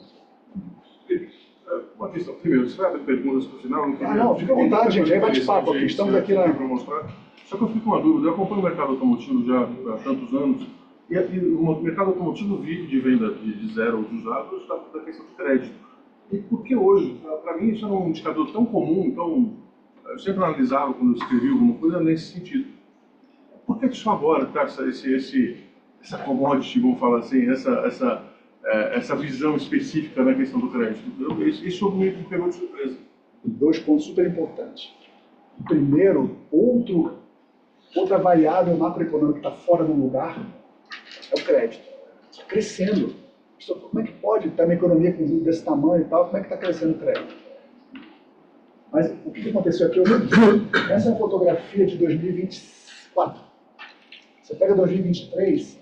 Speaker 8: Uma questão, primeiro, você vai abrir perguntas para o final?
Speaker 3: Não, fica à vontade, gente, aí bate-papo aqui, estamos aqui na...
Speaker 8: para mostrar. Só que eu fico com uma dúvida, eu acompanho o mercado automotivo já há tantos anos, e o mercado automotivo vive de venda de zero ou de usados da questão do crédito. E por que hoje? Para mim isso é um indicador tão comum, então eu sempre analisava quando eu escrevi alguma coisa nesse sentido. Por que isso agora, tá, essa commodity, vamos falar assim, essa visão específica na questão do crédito? Isso me pegou de surpresa.
Speaker 3: Dois pontos super importantes. Primeiro, outra variável macroeconômica que está fora do lugar é o crédito. Está crescendo. Como é que pode estar uma economia com juros desse tamanho e tal? Como é que está crescendo o crédito? Mas o que aconteceu aqui? Essa é a fotografia de 2024. Você pega 2023,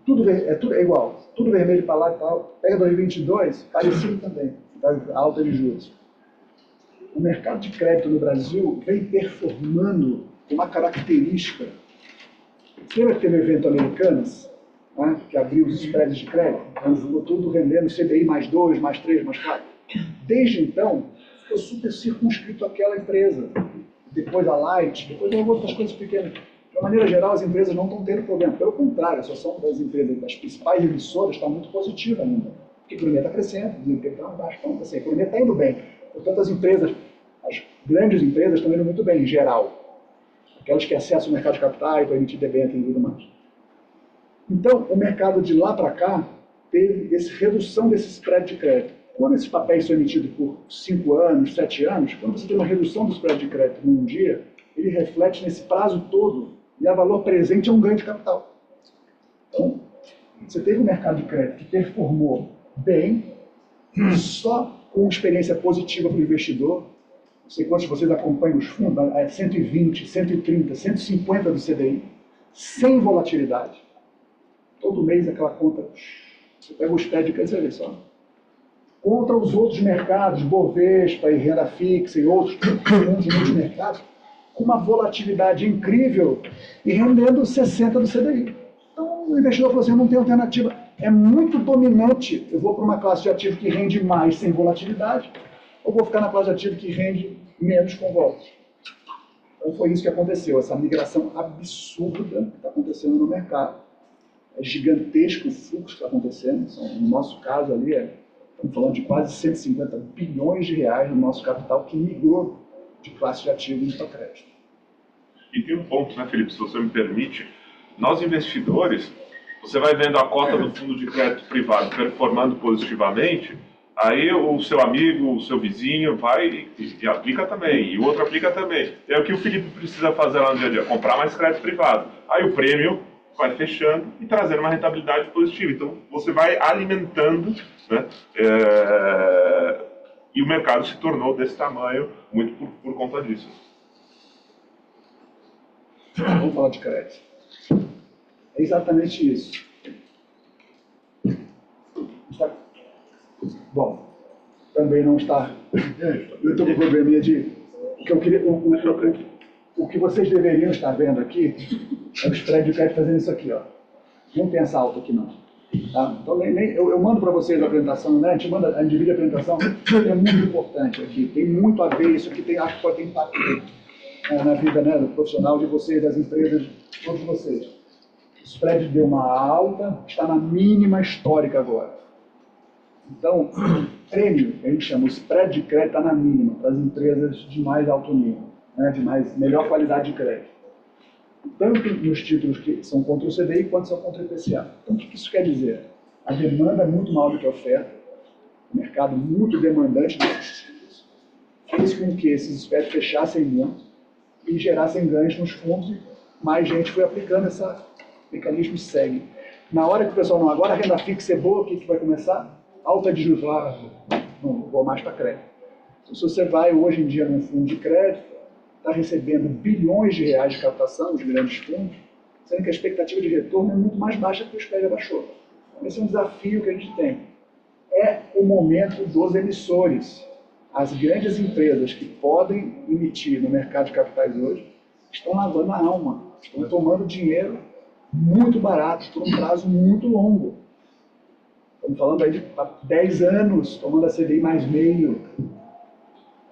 Speaker 3: tudo é igual. Tudo vermelho para lá e tal. Pega 2022, parecido também. Alta de juros. O mercado de crédito no Brasil vem performando uma característica Você lembra que teve o evento Americanas, né, que abriu os spreads de crédito? Então, ficou tudo rendendo CDI mais 2, mais 3, mais 4. Desde então, ficou super circunscrito àquela empresa. Depois a Light, depois outras coisas pequenas. De uma maneira geral, as empresas não estão tendo problema. Pelo contrário, a situação das empresas, das principais emissoras, está muito positiva ainda. Porque a economia está crescendo, o desemprego está baixo, então, assim, a economia está indo bem. Portanto, as empresas, as grandes empresas estão indo muito bem, em geral. Aquelas que acessam o mercado de capitais para emitir debênture e tudo mais. Então, o mercado de lá para cá teve essa redução desse spread de crédito. Quando esses papéis são emitidos por 5 anos, 7 anos, quando você tem uma redução do spread de crédito num dia, ele reflete nesse prazo todo e a valor presente é um ganho de capital. Então, você teve um mercado de crédito que performou bem, só com experiência positiva para o investidor. Não sei quantos de vocês acompanham os fundos, é 120, 130, 150 do CDI, sem volatilidade. Todo mês aquela conta, você pega o spread de crédito, você vê só. Contra os outros mercados, Bovespa e renda fixa e outros mercados, com uma volatilidade incrível e rendendo 60 do CDI. Então o investidor falou assim, eu não tenho alternativa. É muito dominante, eu vou para uma classe de ativo que rende mais sem volatilidade, ou vou ficar na classe de ativo que rende menos com volta. Então foi isso que aconteceu, essa migração absurda que está acontecendo no mercado. É gigantesco o fluxo que está acontecendo, no nosso caso ali, estamos falando de quase 150 bilhões de reais no nosso capital que migrou de classe de ativos para crédito.
Speaker 1: E tem um ponto, né, Felipe, se você me permite, nós investidores, você vai vendo a cota do fundo de crédito privado performando positivamente, aí o seu amigo, o seu vizinho vai e aplica também, e o outro aplica também. É o que o Felipe precisa fazer lá no dia a dia, comprar mais crédito privado. Aí o prêmio vai fechando e trazendo uma rentabilidade positiva. Então, você vai alimentando, né, e o mercado se tornou desse tamanho muito por conta disso.
Speaker 3: Vamos falar de crédito. É exatamente isso. Bom, também não está. Eu estou com probleminha de. O que vocês deveriam estar vendo aqui é o spread de crédito fazendo isso aqui, ó. Não pensar alto aqui, não. Tá? Então, eu mando para vocês a apresentação, né? A gente divide a apresentação, é muito importante aqui. Tem muito a ver, isso aqui acho que pode ter impacto na vida, né, do profissional de vocês, das empresas, de todos vocês. O spread deu uma alta, está na mínima histórica agora. Então, prêmio, a gente chama, o spread de crédito está na mínima para as empresas de mais alto nível, né, de melhor qualidade de crédito. Tanto nos títulos que são contra o CDI quanto são contra o IPCA. Então, o que isso quer dizer? A demanda é muito maior do que a oferta, o mercado muito demandante desses títulos, fez com que esses spreads fechassem muito e gerassem ganhos nos fundos e mais gente foi aplicando esse mecanismo e segue. Na hora que o pessoal não, agora a renda fixa é boa, o que vai começar? Alta de juros, não vou mais para crédito. Então, se você vai hoje em dia num fundo de crédito, está recebendo bilhões de reais de captação, os grandes fundos, sendo que a expectativa de retorno é muito mais baixa que o spread abaixou. Então, esse é um desafio que a gente tem. É o momento dos emissores. As grandes empresas que podem emitir no mercado de capitais hoje estão lavando a alma, estão tomando dinheiro muito barato por um prazo muito longo. Estamos falando aí de 10 anos, tomando a CDI mais meio.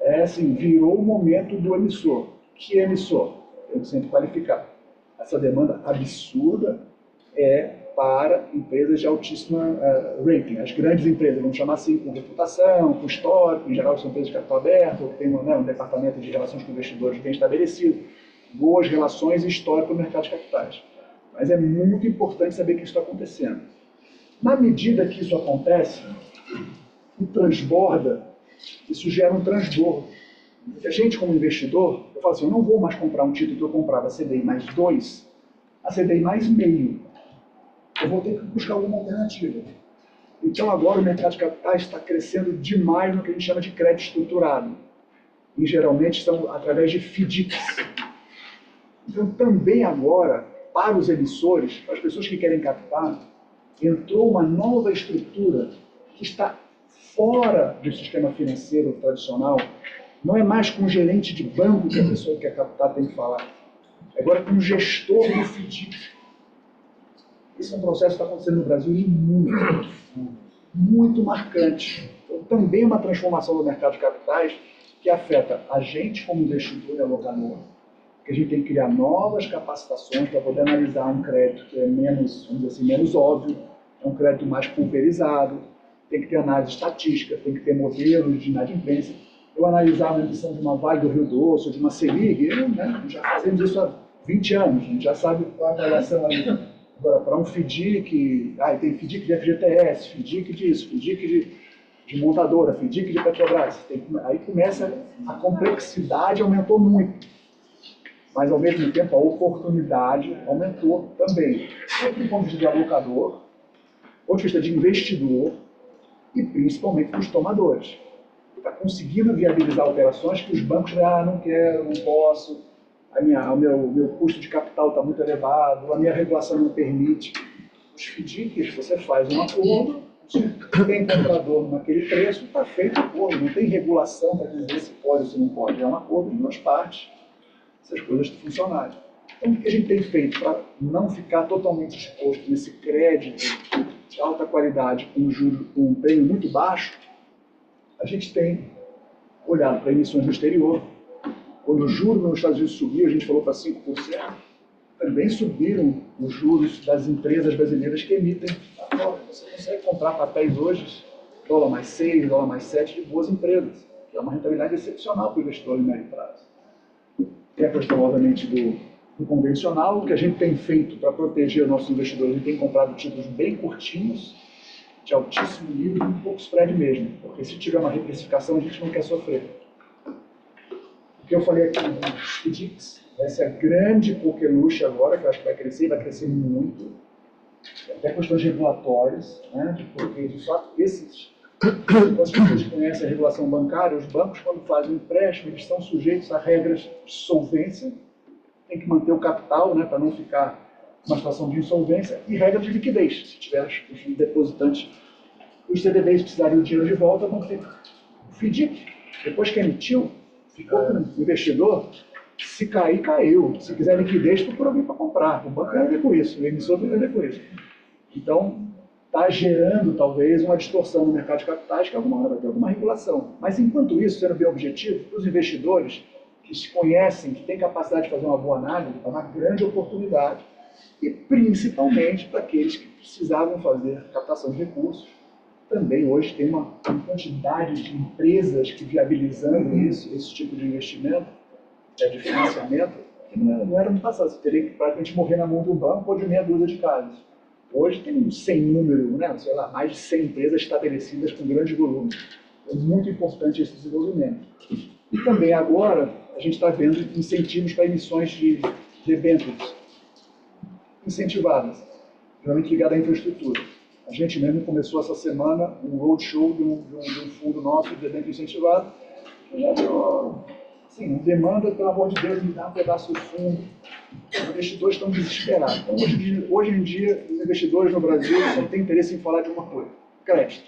Speaker 3: É assim, virou o momento do emissor. Que emissor? Eu sempre qualificar. Essa demanda absurda é para empresas de altíssima rating. As grandes empresas, vamos chamar assim, com reputação, com histórico, em geral são empresas de capital aberto, ou que tem um departamento de relações com investidores bem estabelecido, boas relações e histórico no mercado de capitais. Mas é muito importante saber que isso está acontecendo. Na medida que isso acontece, e transborda, isso gera um transbordo. Porque a gente, como investidor, eu falo assim, eu não vou mais comprar um título que eu comprava CDI mais 2, a CDI mais meio. Eu vou ter que buscar alguma alternativa. Então agora o mercado de capitais está crescendo demais no que a gente chama de crédito estruturado. E geralmente são através de FDICs. Então também agora, para os emissores, para as pessoas que querem captar, entrou uma nova estrutura que está fora do sistema financeiro tradicional. Não é mais com o gerente de banco que a pessoa que quer captar tem que falar. É agora com o gestor do FDIC. Esse é um processo que está acontecendo no Brasil e muito marcante. Então, também é uma transformação do mercado de capitais que afeta a gente como investidor e alocador, que a gente tem que criar novas capacitações para poder analisar um crédito que é menos, vamos dizer assim, menos óbvio, é um crédito mais pulverizado, tem que ter análise estatística, tem que ter modelos de inadimplência. Eu analisar a emissão de uma Vale do Rio Doce ou de uma Selig, já fazemos isso há 20 anos, a gente já sabe qual a relação ali. Agora, para um FDIC, tem FDIC de FGTS, FDIC disso, FDIC de montadora, FDIC de Petrobras. Aí começa, a complexidade aumentou muito, mas ao mesmo tempo a oportunidade aumentou também. Tanto do ponto de vista de alocador, do ponto de vista de investidor e principalmente dos tomadores. Está conseguindo viabilizar operações que os bancos não quero, não posso, o meu custo de capital está muito elevado, a minha regulação não permite. Os FDICs, você faz um acordo, se tem comprador naquele preço, está feito o acordo, não tem regulação para dizer se pode ou se não pode, é um acordo de duas partes, essas coisas funcionarem. Então, o que a gente tem feito para não ficar totalmente exposto nesse crédito de alta qualidade com juros, com um prêmio muito baixo, a gente tem olhado para emissões no exterior. Quando o juro nos Estados Unidos subiu, a gente falou para 5%, também subiram os juros das empresas brasileiras que emitem lá fora. Você consegue comprar papéis hoje, dólar mais 6, dólar mais 7, de boas empresas, que é uma rentabilidade excepcional para o investidor em médio prazo. Tem a questão, obviamente, do convencional. O que a gente tem feito para proteger os nossos investidores, a gente tem comprado títulos bem curtinhos, de altíssimo nível e um pouco spread mesmo, porque se tiver uma reprecificação a gente não quer sofrer. O que eu falei aqui dos FDICs, essa é a grande coqueluche agora, que eu acho que vai crescer muito, até questões regulatórias, né, porque de fato as pessoas que conhecem a regulação bancária, os bancos quando fazem um empréstimo, eles estão sujeitos a regras de solvência, tem que manter o capital, né, para não ficar uma situação de insolvência, e regra de liquidez. Se tiver os depositantes, os CDBs precisarem do dinheiro de volta, vão ter o FDIC. Depois que emitiu, ficou com o investidor, se cair, caiu. Se quiser liquidez, procura alguém para comprar. O banco vai ver com isso, o emissor vai ver com isso. Então, está gerando, talvez, uma distorção no mercado de capitais, que alguma hora vai ter alguma regulação. Mas, enquanto isso, sendo bem objetivo, para os investidores que se conhecem, que têm capacidade de fazer uma boa análise, é uma grande oportunidade, e principalmente para aqueles que precisavam fazer captação de recursos. Também hoje tem uma quantidade de empresas que viabilizando esse tipo de investimento, de financiamento, que não era no passado. Você teria que praticamente morrer na mão de um banco ou de meia dúzia de casas. Hoje tem um sem número, né, sei lá, mais de 100 empresas estabelecidas com grande volume. É muito importante esse desenvolvimento. E também agora a gente está vendo incentivos para emissões de debêntures incentivadas, geralmente ligada à infraestrutura. A gente mesmo começou essa semana um roadshow de um fundo nosso de debênture incentivado, que já deu, assim, demanda, pelo amor de Deus, me dá um pedaço do fundo. Os investidores estão desesperados. Então, hoje em dia, os investidores no Brasil só têm interesse em falar de uma coisa: crédito.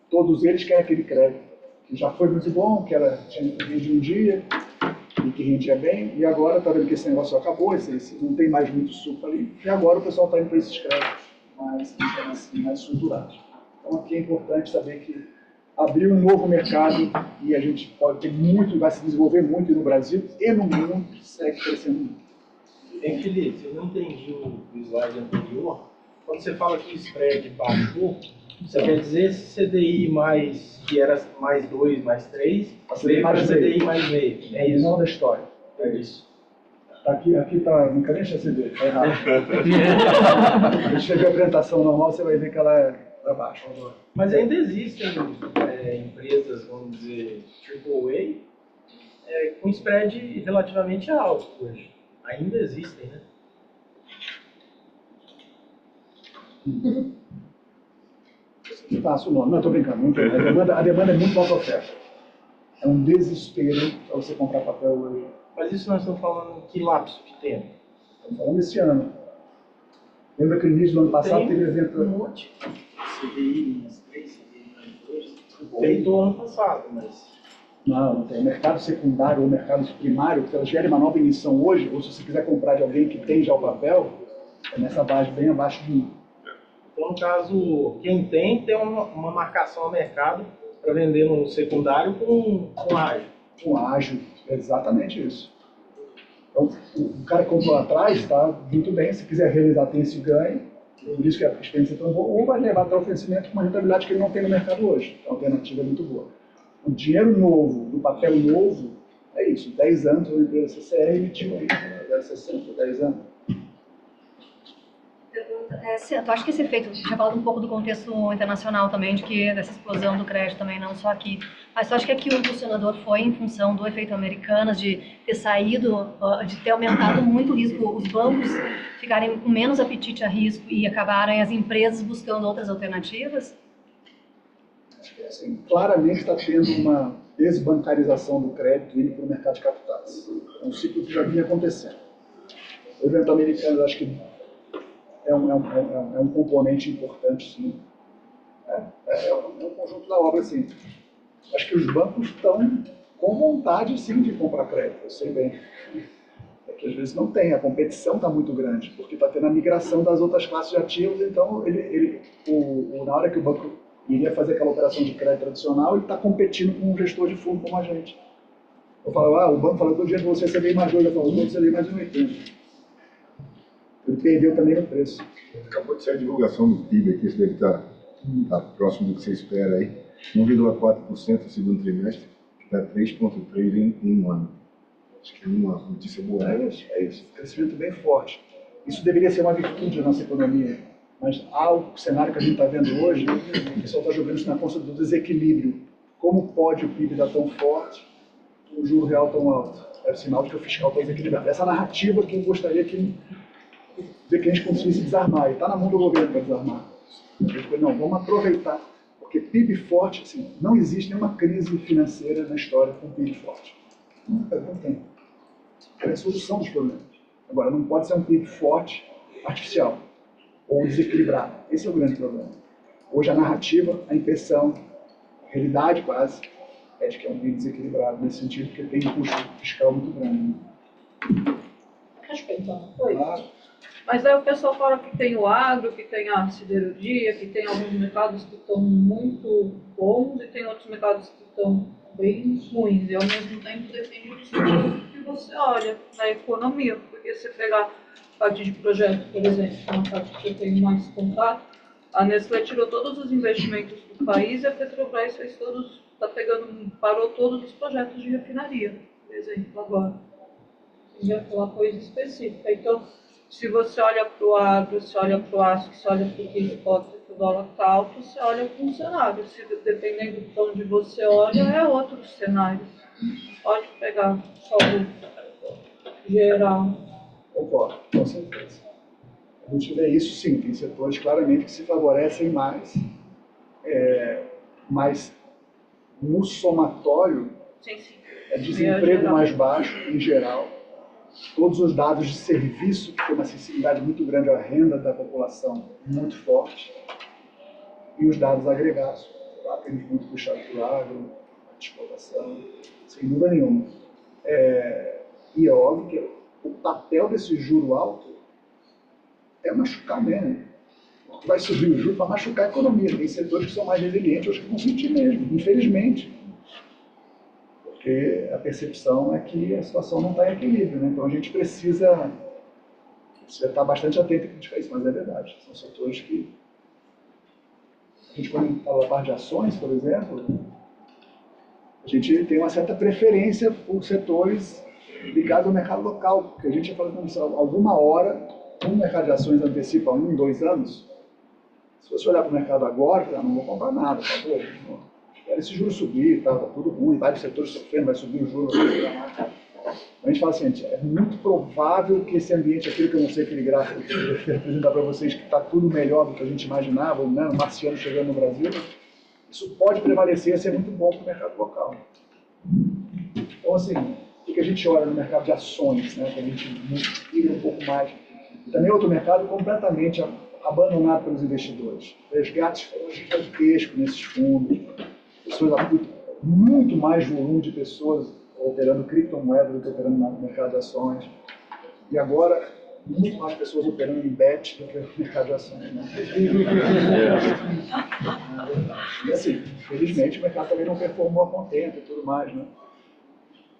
Speaker 3: Todos eles querem aquele crédito que já foi muito bom, que ela tinha rendido um dia, e que rendia bem, e agora está vendo que esse negócio acabou, não tem mais muito suco ali, e agora o pessoal está indo para esses créditos mais estruturados. Então aqui é importante saber que abriu um novo mercado e a gente pode ter muito, vai se desenvolver muito no Brasil e no mundo, segue crescendo muito.
Speaker 5: Felipe, eu não entendi o slide anterior. Quando você fala que o spread baixou, você quer dizer se CDI mais, que era mais 2, mais 3, veio para CDI mais meio.
Speaker 3: É isso. Final da história.
Speaker 5: É isso.
Speaker 3: Aqui tá, nunca nem tinha CD, tá errado. Deixa eu ver a apresentação normal, você vai ver que ela é para baixo.
Speaker 5: Mas ainda existem empresas, vamos dizer, AAA, com spread relativamente alto hoje. Ainda existem, né?
Speaker 3: Que faço o nome. Não, estou brincando. Não tem. A demanda é muito alta oferta. É um desespero para você comprar papel hoje.
Speaker 5: Mas isso nós estamos falando que lapso de tempo?
Speaker 3: Estamos falando desse ano. Lembra que no início do ano passado teve evento...
Speaker 5: Um monte. CDI mais 3, CDI mais 2. Feito ano passado, mas...
Speaker 3: Não tem. Mercado secundário ou mercado primário, se elas tiverem uma nova emissão hoje, ou se você quiser comprar de alguém que tem já o papel, É nessa base bem abaixo de 1.
Speaker 5: Então, no caso, quem tem uma marcação ao mercado para vender no secundário com ágio.
Speaker 3: Com ágio, exatamente isso. Então, o cara que comprou atrás está muito bem, se quiser realizar tem esse ganho, por isso que a experiência é tão boa, ou vai levar até o oferecimento com uma rentabilidade que ele não tem no mercado hoje. Então, a alternativa é muito boa. O dinheiro novo, do papel novo, é isso, 10 anos, uma empresa CCR emitiu aí, 60, 10 anos.
Speaker 9: Certo, acho que esse efeito, você tinha falado um pouco do contexto internacional também, de que dessa explosão do crédito também, não só aqui. Mas eu acho que aqui o impulsionador foi em função do efeito Americanas, de ter saído, de ter aumentado muito o risco, os bancos ficarem com menos apetite a risco e acabarem as empresas buscando outras alternativas?
Speaker 3: Assim, claramente está tendo uma desbancarização do crédito indo para o mercado de capitais. É um ciclo que já vinha acontecendo. O evento americano, acho que é um componente importante, sim. É um conjunto da obra, sim. Acho que os bancos estão com vontade, sim, de comprar crédito, eu sei bem. É que às vezes não tem, a competição está muito grande, porque está tendo a migração das outras classes de ativos, então na hora que o banco iria fazer aquela operação de crédito tradicional, ele está competindo com um gestor de fundo como a gente. Eu falo, o banco falou que o dinheiro você recebeu mais 2, eu falo, eu recebei mais 1,80. Ele perdeu também no preço.
Speaker 4: Acabou de sair a divulgação do PIB aqui, isso deve estar próximo do que você espera aí. 1,4% no segundo trimestre, está 3,3% em um ano. Acho que é uma notícia boa.
Speaker 3: É isso. Crescimento bem forte. Isso deveria ser uma virtude da nossa economia. Mas o cenário que a gente está vendo hoje, o pessoal está jogando isso na conta do desequilíbrio. Como pode o PIB estar tão forte e o juro real tão alto? É sinal de que o fiscal está desequilibrado. Essa narrativa que eu gostaria que a gente conseguisse desarmar. E está na mão do governo para desarmar. Não, vamos aproveitar. Porque PIB forte, assim, não existe nenhuma crise financeira na história com PIB forte. Não tem. É a solução dos problemas. Agora, não pode ser um PIB forte, artificial, ou desequilibrado. Esse é o grande problema. Hoje a narrativa, a impressão, a realidade quase, é de que é um PIB desequilibrado, nesse sentido, porque tem um custo fiscal muito grande.
Speaker 6: Respeitando, foi. Mas aí o pessoal fala que tem o agro, que tem a siderurgia, que tem alguns mercados que estão muito bons e tem outros mercados que estão bem ruins. E ao mesmo tempo depende do sentido que você olha na economia. Porque se você pegar a parte de projeto, por exemplo, que é uma parte que eu tenho mais contato, a Nestlé tirou todos os investimentos do país e a Petrobras parou todos os projetos de refinaria, por exemplo, agora. E aquela coisa específica. Então, se você olha para o agro, se olha para o aço, se olha para o que exporta, que o dólar está alto, você olha para um cenário. Se, dependendo de onde você olha, é outro cenário. Pode pegar só o geral.
Speaker 3: Concordo, com certeza. A gente vê isso sim, tem setores claramente que se favorecem mais, mas no somatório,
Speaker 6: Sim.
Speaker 3: é desemprego mais baixo em geral. Todos os dados de serviço, que tem uma sensibilidade muito grande à renda da população, muito forte, e os dados agregados, aqueles muito puxados para o agro, a exportação, sem dúvida nenhuma. E é óbvio que o papel desse juro alto é machucar mesmo. Vai subir o juro para machucar a economia. Tem setores que são mais resilientes, outros que vão sentir mesmo, infelizmente. Porque a percepção é que a situação não está em equilíbrio, né? Então a gente precisa estar bastante atento e criticar isso, mas é verdade. São setores que... A gente, quando fala da parte de ações, por exemplo, a gente tem uma certa preferência por setores ligados ao mercado local, porque a gente fala que alguma hora um mercado de ações antecipa 1, 2 anos. Se você olhar para o mercado agora, não vou comprar nada, tá bom? Esse juro subir, tá tudo ruim, vários setores sofrendo, vai subir o juro, vai subir a marca. A gente fala assim, é muito provável que esse ambiente, aquilo que eu não sei, aquele gráfico que eu queria apresentar para vocês, que está tudo melhor do que a gente imaginava, né, o marciano chegando no Brasil, isso pode prevalecer e ser muito bom para o mercado local. Então, assim, o que a gente olha no mercado de ações, né, que a gente multiplica um pouco mais, também é outro mercado completamente abandonado pelos investidores. Resgates foram gigantescos nesses fundos, muito mais volume de pessoas operando criptomoedas do que operando no mercado de ações. E agora, muito mais pessoas operando em bet do que no mercado de ações. Né? E assim, felizmente o mercado também não performou a contento e tudo mais. Né?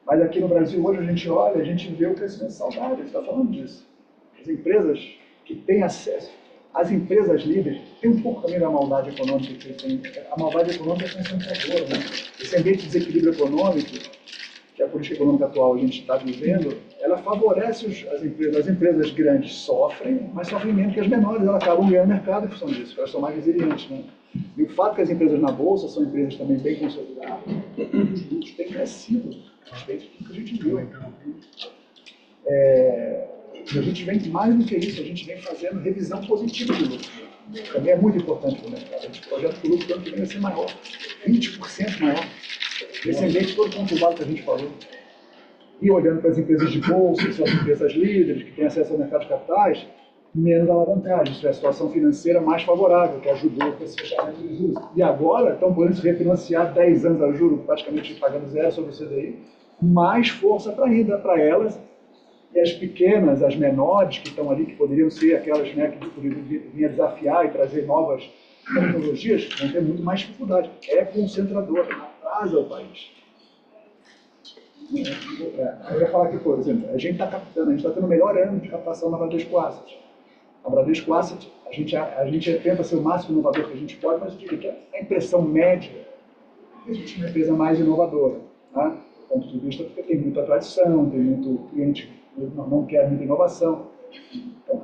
Speaker 3: Mas aqui no Brasil, hoje a gente olha, a gente vê o crescimento saudável, a gente está falando disso. As empresas que têm acesso, as empresas líderes, tem um pouco também da maldade econômica que tem. A maldade econômica é concentradora. Né? Esse ambiente de desequilíbrio econômico, que a política econômica atual a gente está vivendo, ela favorece as empresas. As empresas grandes sofrem, mas sofrem menos que as menores. Elas acabam ganhando mercado em função disso, elas são mais resilientes. Né? E o fato que as empresas na Bolsa são empresas também bem consolidadas, os lucros têm crescido, a respeito do que a gente viu. A gente vem mais do que isso, a gente vem fazendo revisão positiva de lucro. Também é muito importante para o mercado. A gente projeta que o lucro do ano que vem vai ser maior, 20% maior. Descendente todo conturbado que a gente falou. E olhando para as empresas de bolsa, que são as empresas líderes, que têm acesso ao mercado de capitais, menos alavancagem. Isso é a situação financeira mais favorável, que ajudou com esse fechamento de juros. E agora estão podendo se refinanciar 10 anos a juros, praticamente pagando zero sobre o CDI, mais força para ainda para elas. E as pequenas, as menores que estão ali, que poderiam ser aquelas, né, que poderiam vir desafiar e trazer novas tecnologias, vão ter muito mais dificuldade. É concentradora, atrasa o país. Eu ia falar aqui, por exemplo, a gente está captando, a gente está tendo o melhor ano de captação na Bradesco Asset. A Bradesco Asset, a gente tenta ser o máximo inovador que a gente pode, mas eu diria que a impressão média é a gente é uma empresa mais inovadora, tá? Do ponto de vista porque tem muita tradição, tem muito cliente não quer muita inovação. Então,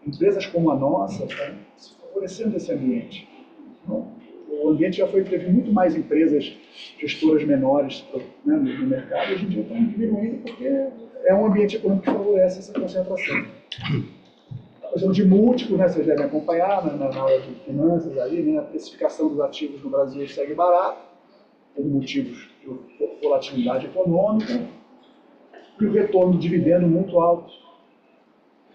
Speaker 3: empresas como a nossa estão se favorecendo desse ambiente. Então, o ambiente já teve muito mais empresas gestoras menores, né, no mercado, e hoje em dia estão diminuindo porque é um ambiente econômico que favorece essa concentração. Nós falamos de múltiplos, né, vocês devem acompanhar na aula de finanças, aí, né, a precificação dos ativos no Brasil segue barata, por motivos de volatilidade econômica, e o retorno do dividendo muito alto,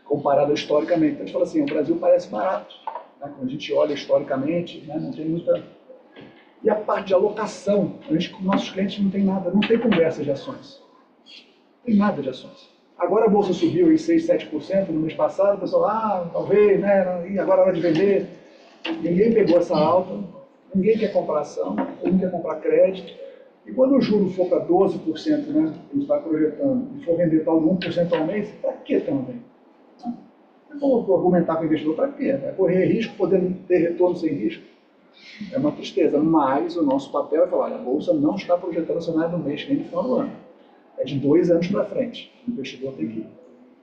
Speaker 3: comparado historicamente. Então a gente fala assim, o Brasil parece barato, né? Quando a gente olha historicamente, né, não tem muita... E a parte de alocação, com nossos clientes não tem nada, não tem conversa de ações. Não tem nada de ações. Agora a Bolsa subiu em 6, 7% no mês passado, o pessoal, talvez, né, e agora é hora de vender. Ninguém pegou essa alta, ninguém quer comprar ação, ninguém quer comprar crédito. E quando o juro for para 12%, né, que a gente está projetando, e for vender tal de 1% ao mês, para que também? Eu vou argumentar com o investidor, para quê? É correr risco, podendo ter retorno sem risco? É uma tristeza, mas o nosso papel é falar, olha, a Bolsa não está projetando cenário do mês, nem no final do ano. É de 2 anos para frente. O investidor tem que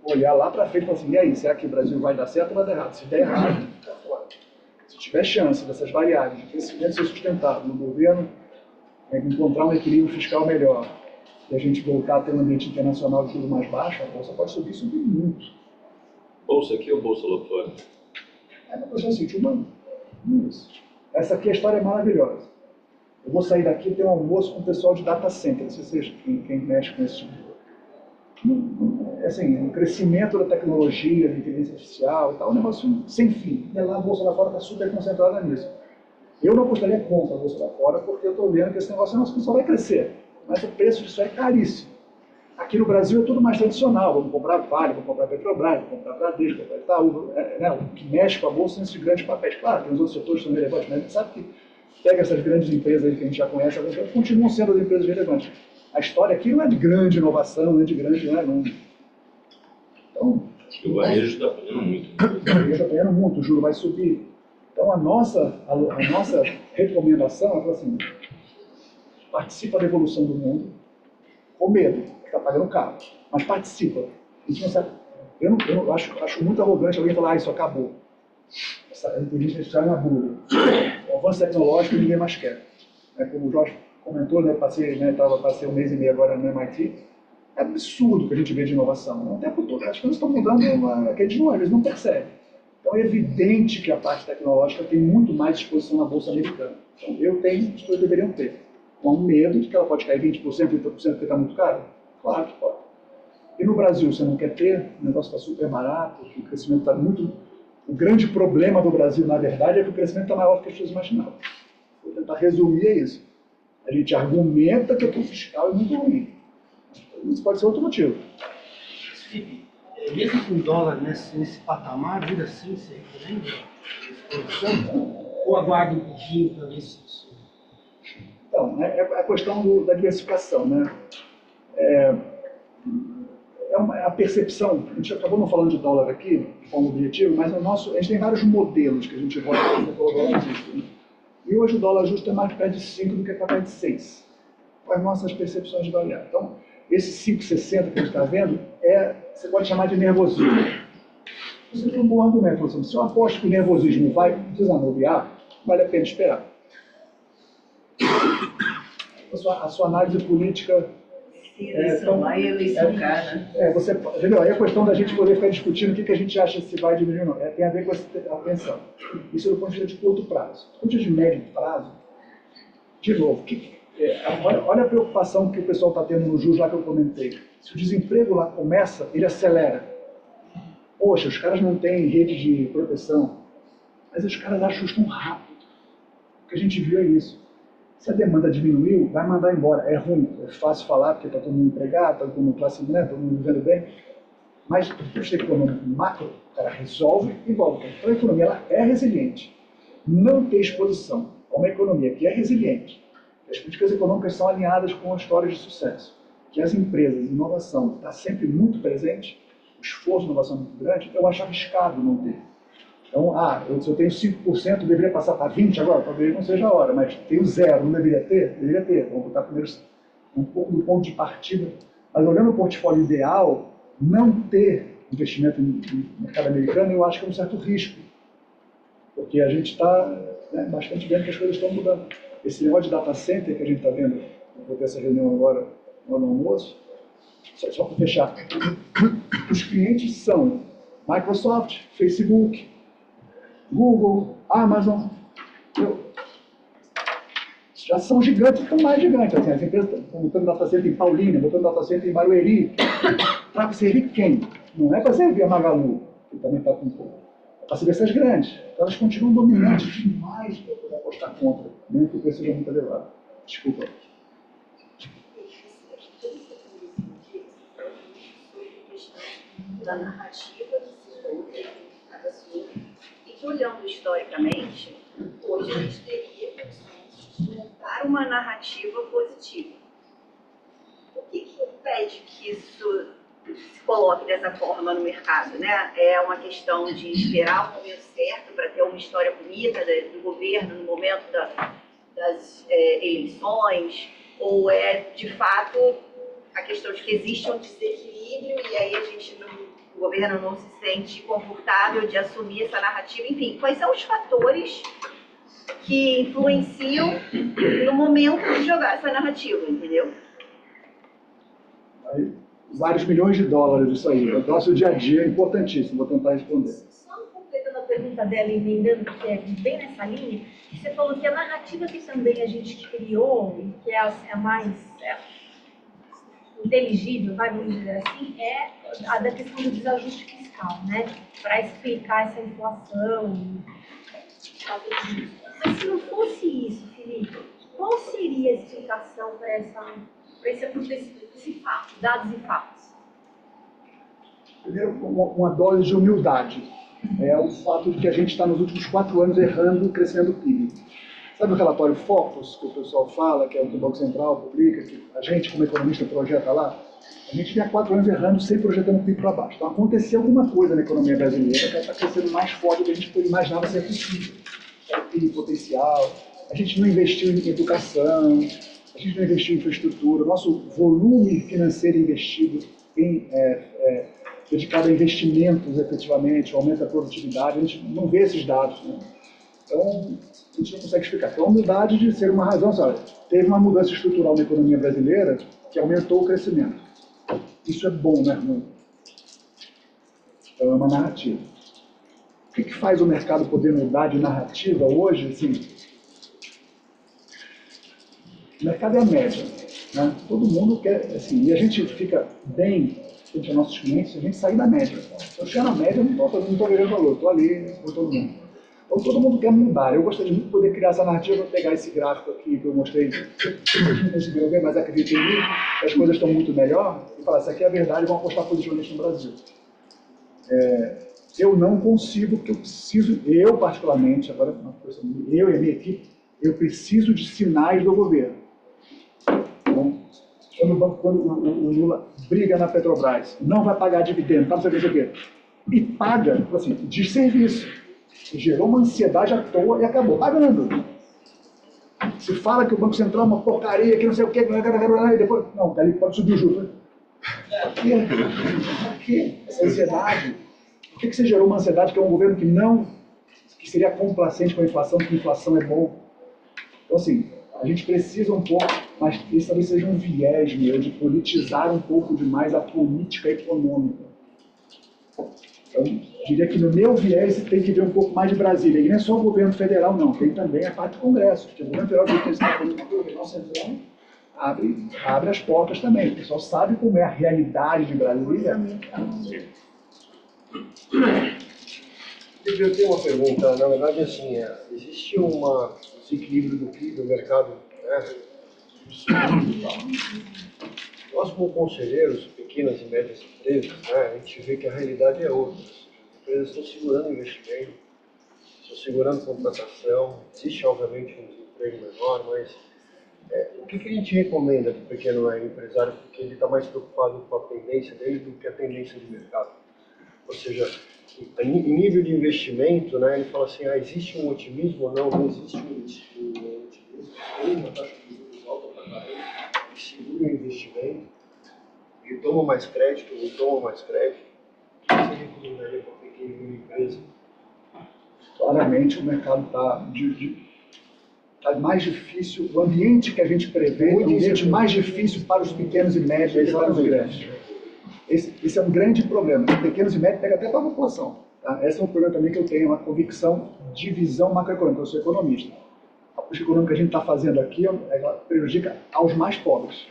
Speaker 3: olhar lá para frente e falar assim, e aí, será que o Brasil vai dar certo ou vai dar errado? Se der errado, está fora. Se tiver chance dessas variáveis de crescimento ser sustentável no governo, encontrar um equilíbrio fiscal melhor e a gente voltar a ter um ambiente internacional de tudo mais baixo, a Bolsa pode subir muito.
Speaker 10: Bolsa aqui ou Bolsa lá fora?
Speaker 3: É uma questão assim, humano. Isso. Essa aqui, a história é maravilhosa. Eu vou sair daqui e ter um almoço com o pessoal de data center, se vocês, quem mexe com esse tipo de coisa. Assim, o crescimento da tecnologia, da inteligência artificial e tal, é um negócio sem fim. E lá a Bolsa lá fora está super concentrada nisso. Eu não apostaria contra a Bolsa lá fora, porque eu estou vendo que esse negócio só vai crescer. Mas o preço disso é caríssimo. Aqui no Brasil é tudo mais tradicional. Vamos comprar Vale, vamos comprar Petrobras, vamos comprar Bradesco, vamos comprar Itaú. Né? O que mexe com a Bolsa são esses grandes papéis. Claro, tem os outros setores que são relevantes, mas a gente sabe que pega essas grandes empresas aí que a gente já conhece, elas continuam sendo as empresas relevantes. A história aqui não é de grande inovação, não é de grande... Não. Então,
Speaker 10: o varejo está apanhando muito.
Speaker 3: O varejo está apanhando muito, o juro vai subir. Então, a nossa recomendação é assim, participa da evolução do mundo, com medo, que está pagando caro, mas participa. A gente não sabe, eu acho muito arrogante alguém falar, isso acabou. Essa inteligência artificial é uma burra. O avanço tecnológico ninguém mais quer. Como o Jorge comentou, né, passei um mês e meio agora no MIT, é absurdo o que a gente vê de inovação. O tempo todo, as coisas estão mudando, que a gente às vezes não percebe. Então é evidente que a parte tecnológica tem muito mais exposição na Bolsa Americana. Então eu tenho, as pessoas deveriam ter. Com medo de que ela pode cair 20%, 30% porque está muito caro? Claro que pode. E no Brasil você não quer ter, o negócio está super barato, o crescimento está muito... O grande problema do Brasil, na verdade, é que o crescimento está maior do que as pessoas imaginavam. Vou tentar resumir isso. A gente argumenta que o fiscal é muito ruim. Isso pode ser outro motivo.
Speaker 5: mesmo com o dólar nesse patamar, ainda assim você recomenda essa produção? Ou aguarda um pouquinho para ver se isso...
Speaker 3: Então, é a questão da diversificação, né? A percepção, a gente acabou não falando de dólar aqui, de forma objetiva, mas a gente tem vários modelos que a gente roda para o dólar justo. Né? E hoje o dólar justo é mais perto de 5 do que perto de 6, com as nossas percepções de variável. Então, esse 5,60 que a gente está vendo, você pode chamar de nervosismo. Isso é um bom argumento. Se eu aposto que o nervosismo vai desanuviar, vale a pena esperar. A sua análise política...
Speaker 2: Eleição lá e eleição cá, né?
Speaker 3: Entendeu? Aí a questão da gente poder ficar discutindo o que a gente acha se vai diminuir ou não. Tem a ver com a atenção. Isso é do ponto de vista de curto prazo. Do ponto de vista de médio prazo, de novo, olha a preocupação que o pessoal está tendo no juros lá que eu comentei. Se o desemprego lá começa, ele acelera. Poxa, os caras não têm rede de proteção, mas os caras ajustam rápido. O que a gente viu é isso. Se a demanda diminuiu, vai mandar embora. É ruim, é fácil falar, porque está todo mundo empregado, está todo mundo classe média, todo mundo vivendo bem. Mas, do ponto de vista econômico macro, o cara resolve e volta. Então, a economia ela é resiliente. Não ter exposição a uma economia que é resiliente, as políticas econômicas são alinhadas com histórias de sucesso, que as empresas, inovação, está sempre muito presente, o esforço de inovação é muito grande, eu acho arriscado não ter. Então, se eu tenho 5%, deveria passar para 20% agora? Talvez não seja a hora, mas tenho 0%, não deveria ter? Deveria ter. Vamos botar primeiro um pouco do ponto de partida. Mas olhando o portfólio ideal, não ter investimento no mercado americano, eu acho que é um certo risco. Porque a gente está bastante vendo que as coisas estão mudando. Esse negócio de data center que a gente está vendo, eu vou ter essa reunião agora no almoço, só para fechar. Os clientes são Microsoft, Facebook, Google, Amazon, já são gigantes, estão mais gigantes. Assim, as empresas estão botando data center em Paulínia, botando data center em Barueri. Para servir quem? Não é para servir a Magalu, que também está com pouco. É para servir essas grandes. Então elas continuam dominantes demais para poder apostar contra, mesmo que o preço seja muito elevado. Desculpa.
Speaker 11: Da narrativa que se ouve cada assunto, e que, olhando historicamente, hoje a gente teria condições de montar uma narrativa positiva. O que impede que isso se coloque dessa forma no mercado, né? É uma questão de esperar o momento certo para ter uma história bonita do governo no momento das eleições, ou é, de fato, a questão de que existe um desequilíbrio e aí o governo não se sente confortável de assumir essa narrativa? Enfim, quais são os fatores que influenciam no momento de jogar essa narrativa, entendeu?
Speaker 3: Vários milhões de dólares isso aí. O nosso dia a dia é importantíssimo, vou tentar responder.
Speaker 9: Só completando a pergunta dela e emendando, que é bem nessa linha, você falou que a narrativa que também a gente criou, e que é a mais inteligível, vamos dizer assim, é a da questão do desajuste fiscal, né? Para explicar essa inflação. Mas se não fosse isso, Felipe, qual seria a explicação para esse fato, dados e fatos?
Speaker 3: Primeiro, uma dose de humildade. É o fato de que a gente está nos últimos 4 anos errando o crescimento do PIB. Sabe o relatório Focus, que o pessoal fala, que é o que o Banco Central publica, que a gente, como economista, projeta lá? A gente vinha 4 anos errando, sempre projetando o PIB para baixo. Então, aconteceu alguma coisa na economia brasileira que está crescendo mais forte do que a gente imaginava ser possível. É o PIB potencial, a gente não investiu em educação, a gente não investiu em infraestrutura, o nosso volume financeiro investido dedicado a investimentos, efetivamente, aumenta a produtividade, a gente não vê esses dados, né? Então, a gente não consegue explicar. Então, a humildade de ser uma razão, sabe? Teve uma mudança estrutural na economia brasileira que aumentou o crescimento. Isso é bom, né? Então, é uma narrativa. O que faz o mercado poder mudar de narrativa hoje? Assim, o mercado é a média, né? Todo mundo quer, assim, e a gente fica bem frente aos nossos clientes se a gente sair da média. Se eu chegar na média, eu não estou ganhando valor, estou ali com todo mundo. Então, todo mundo quer mudar. Eu gostaria muito de poder criar essa narrativa, pegar esse gráfico aqui que eu mostrei, não conseguiram ver, mas acreditem em mim, que as coisas estão muito melhor, e falar, essa aqui é a verdade, vamos apostar positivamente no Brasil. Eu não consigo, porque eu preciso, eu particularmente, agora eu e a minha equipe, eu preciso de sinais do governo. Então, quando o Lula briga na Petrobras, não vai pagar dividendo, não sei o que, e paga, assim, de serviço. Gerou uma ansiedade à toa e acabou pagando. Se fala que o Banco Central é uma porcaria, que não sei o que, e depois, não, dali pode subir o juros. Por quê? Essa ansiedade. Por que você gerou uma ansiedade que é um governo que seria complacente com a inflação, que a inflação é bom? Então, assim, a gente precisa um pouco, mas isso talvez seja um viés meu, de politizar um pouco demais a política econômica. Então, diria que no meu viés tem que ver um pouco mais de Brasília. E não é só o governo federal, não. Tem também a parte do Congresso. Porque o governo federal tem que estar fazendo uma coisa, o nosso centrão abre as portas também. O pessoal sabe como é a realidade de Brasília.
Speaker 12: Eu tenho uma pergunta. Na verdade, assim, existe um desequilíbrio do PIB no mercado, Nós, como conselheiros, pequenas e médias empresas, a gente vê que a realidade é outra. As empresas estão segurando investimento, estão segurando contratação, existe, obviamente, um desemprego menor, mas o que a gente recomenda para o pequeno empresário, porque ele está mais preocupado com a tendência dele do que a tendência de mercado? Ou seja, em nível de investimento, ele fala assim, existe um otimismo ou não? Não existe um otimismo. Tem uma taxa de juros alta para caramba, que segura o investimento, ele toma mais crédito, não toma mais crédito. O que você recomendaria para a pequena empresa?
Speaker 3: Claramente o mercado está mais difícil, o ambiente que a gente prevê é um ambiente mais difícil para os pequenos e médios do que para os grandes. Esse é um grande problema. Os pequenos e médios pega até para a população. Tá? Esse é um problema também que eu tenho, uma convicção de visão macroeconômica. Eu sou economista. A política econômica que a gente está fazendo aqui, ela prejudica aos mais pobres.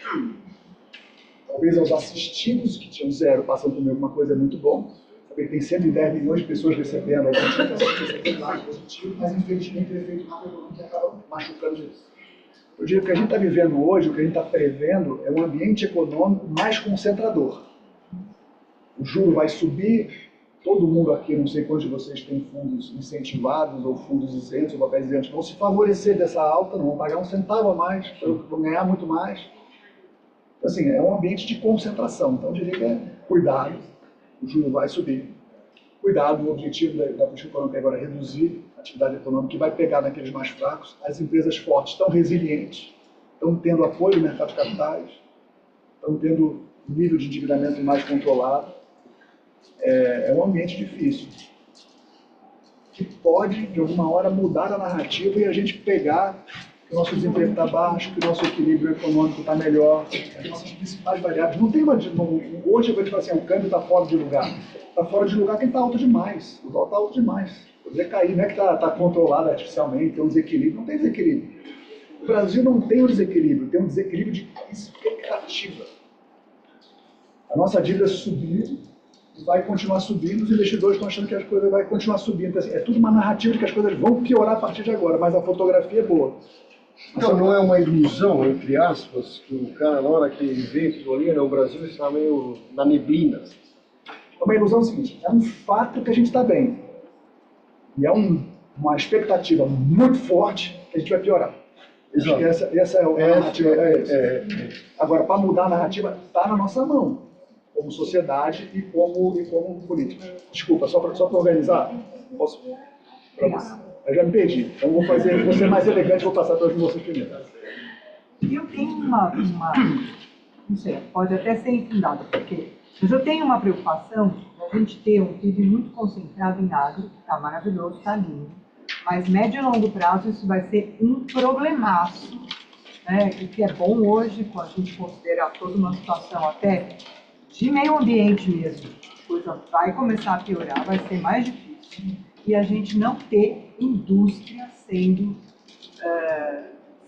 Speaker 3: Talvez aos assistidos, que tinham zero, passando por alguma coisa é muito bom. Saber que tem 110 milhões de pessoas recebendo algum tipo de assistência positivo, mas infelizmente o efeito macroeconômico acaba machucando isso. Eu digo que o que a gente está vivendo hoje, o que a gente está prevendo, é um ambiente econômico mais concentrador. O juro vai subir, todo mundo aqui, não sei quantos de vocês têm fundos incentivados ou fundos isentos ou papéis isentos, vão se favorecer dessa alta, não vão pagar um centavo a mais, vão ganhar muito mais. Então, assim, é um ambiente de concentração. Então, eu diria que cuidado, o juro vai subir. Cuidado, o objetivo da política econômica agora é reduzir a atividade econômica, que vai pegar naqueles mais fracos. As empresas fortes estão resilientes, estão tendo apoio do mercado de capitais, estão tendo nível de endividamento mais controlado. É um ambiente difícil, que pode, de alguma hora, mudar a narrativa e a gente pegar que o nosso desemprego está baixo, que o nosso equilíbrio econômico está melhor, as nossas principais variáveis. Não tem hoje a gente fala assim, o câmbio está fora de lugar. Está fora de lugar quem está alto demais. O dólar está alto demais. Poderia cair, não é que está controlado artificialmente, tem um desequilíbrio. Não tem desequilíbrio. O Brasil não tem um desequilíbrio, tem um desequilíbrio de expectativa. A nossa dívida subiu, vai continuar subindo, os investidores estão achando que as coisas vão continuar subindo. Então, assim, é tudo uma narrativa de que as coisas vão piorar a partir de agora, mas a fotografia é boa.
Speaker 12: Então, não é uma ilusão, entre aspas, que o cara, na hora que ele vê aquilo ali, o Brasil está meio na neblina.
Speaker 3: Uma ilusão é o seguinte, é um fato que a gente está bem. E é uma expectativa muito forte que a gente vai piorar. Exato. Acho que essa é a narrativa. Agora, para mudar a narrativa, está na nossa mão. Como sociedade e como política. Desculpa, só para organizar, posso? Eu já me perdi, então vou ser mais elegante, vou passar para os moços primeiro.
Speaker 13: Eu tenho não sei, pode até ser infundada, mas eu tenho uma preocupação da gente ter um PIB muito concentrado em agro, que está maravilhoso, está lindo, mas médio e longo prazo isso vai ser um problemaço, o que é bom hoje, quando a gente considerar toda uma situação até de meio ambiente mesmo, a coisa vai começar a piorar, vai ser mais difícil, e a gente não ter indústria sendo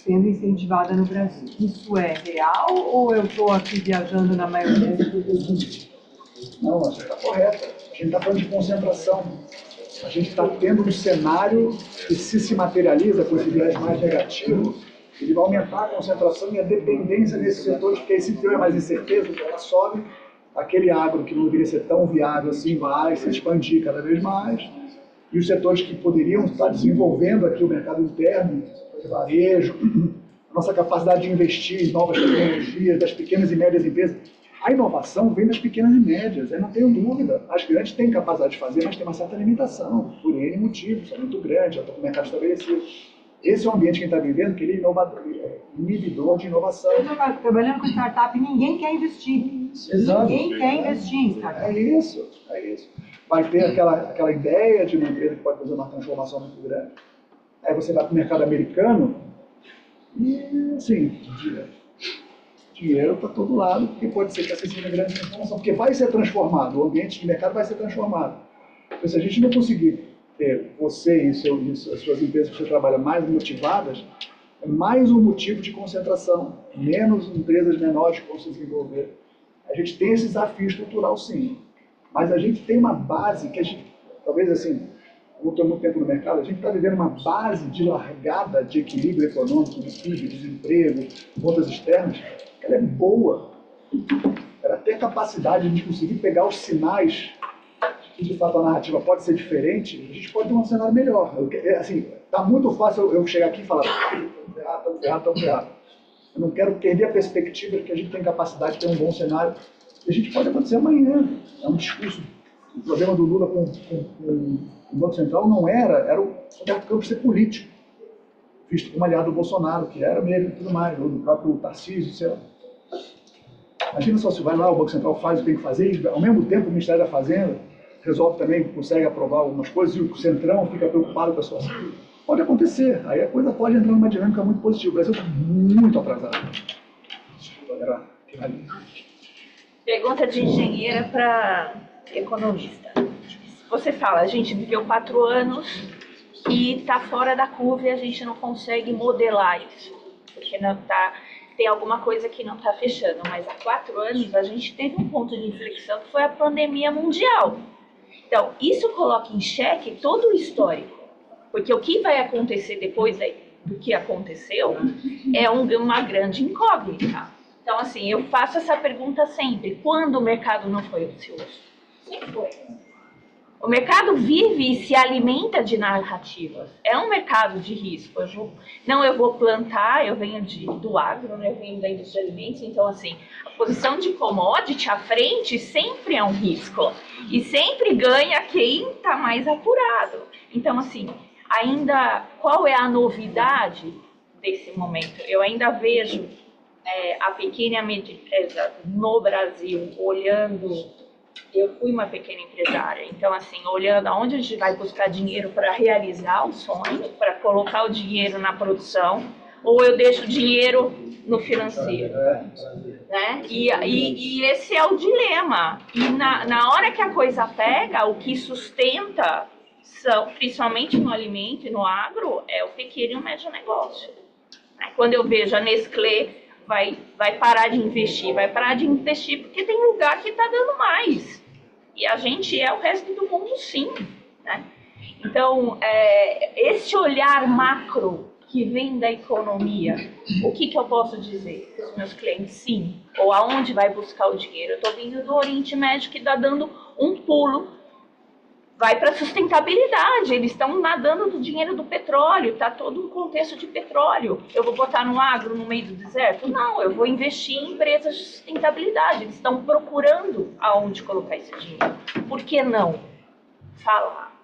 Speaker 13: incentivada no Brasil. Isso é real ou eu estou aqui viajando na maioria dos...
Speaker 3: Não, você está correta. A gente está falando de concentração. A gente está tendo um cenário que se materializa com esse viés mais negativo, ele vai aumentar a concentração e a dependência desses setores, porque aí se tiver mais incerteza, ela sobe. aquele agro que não deveria ser tão viável assim vai se expandir cada vez mais, e os setores que poderiam estar desenvolvendo aqui o mercado interno, o varejo, a nossa capacidade de investir em novas tecnologias, das pequenas e médias empresas. A inovação vem das pequenas e médias, eu não tenho dúvida. As grandes têm capacidade de fazer, mas tem uma certa limitação, por N motivos, são muito grandes, já estão com o mercado estabelecido. Esse é o ambiente que a gente está vivendo, que ele é inovador, inibidor de inovação.
Speaker 13: Trabalhando com startup, ninguém quer investir.
Speaker 3: Exato.
Speaker 13: Ninguém quer investir em startup.
Speaker 3: É isso. Vai ter aquela ideia de uma empresa que pode fazer uma transformação muito grande. Aí você vai para o mercado americano e, assim, dinheiro para todo lado, porque pode ser que essa seja a grande transformação, porque vai ser transformado, o ambiente de mercado vai ser transformado. Então, se a gente não conseguir ter você e as suas empresas que você trabalha mais motivadas, é mais um motivo de concentração, menos empresas menores que vão se desenvolver. A gente tem esse desafio estrutural, sim, mas a gente tem uma base que a gente, talvez assim, não estou muito tempo no mercado, a gente está vivendo uma base de largada de equilíbrio econômico, de PIB, desemprego, contas externas, que ela é boa. Ela tem a capacidade de conseguir pegar os sinais que de fato a narrativa pode ser diferente, a gente pode ter um cenário melhor. Assim, está muito fácil eu chegar aqui e falar estamos errados. Eu não quero perder a perspectiva de que a gente tem capacidade de ter um bom cenário. E a gente pode acontecer amanhã. É um discurso. O problema do Lula com o Banco Central não era o Roberto Campos ser político, visto como aliado do Bolsonaro, que era mesmo e tudo mais, ou do próprio Tarcísio, sei lá. Imagina só se vai lá, o Banco Central faz o que tem que fazer, e ao mesmo tempo o Ministério da Fazenda resolve também, consegue aprovar algumas coisas, e o Centrão fica preocupado com a situação. Pode acontecer, aí a coisa pode entrar numa dinâmica muito positiva. O Brasil está muito atrasado.
Speaker 11: Pergunta de engenheira para economista. Você fala, a gente viveu 4 anos e está fora da curva e a gente não consegue modelar isso, porque não tem alguma coisa que não está fechando, mas há 4 anos a gente teve um ponto de inflexão que foi a pandemia mundial. Então, isso coloca em xeque todo o histórico, porque o que vai acontecer depois do que aconteceu é uma grande incógnita. Então, assim, eu faço essa pergunta sempre, quando o mercado não foi ocioso? Sempre foi. O mercado vive e se alimenta de narrativas. É um mercado de risco. Eu vou plantar, eu venho do agro, né? Eu venho da indústria de alimentos, então assim, a posição de commodity à frente sempre é um risco. E sempre ganha quem está mais apurado. Então assim, qual é a novidade desse momento? Eu ainda vejo a pequena e média empresa no Brasil olhando. Eu fui uma pequena empresária, então assim, olhando aonde a gente vai buscar dinheiro para realizar o sonho, para colocar o dinheiro na produção, ou eu deixo o dinheiro no financeiro, né? E esse é o dilema. E na hora que a coisa pega, o que sustenta, principalmente no alimento e no agro, é o pequeno e o médio negócio. Quando eu vejo a Nestlé vai parar de investir, porque tem lugar que está dando mais. E a gente é o resto do mundo, sim, né? Então, esse olhar macro que vem da economia, o que eu posso dizer para os meus clientes? Sim, ou aonde vai buscar o dinheiro? Eu estou vindo do Oriente Médio que está dando um pulo, vai para a sustentabilidade, eles estão nadando do dinheiro do petróleo, está todo um contexto de petróleo. Eu vou botar no agro no meio do deserto? Não, eu vou investir em empresas de sustentabilidade, eles estão procurando aonde colocar esse dinheiro. Por que não falar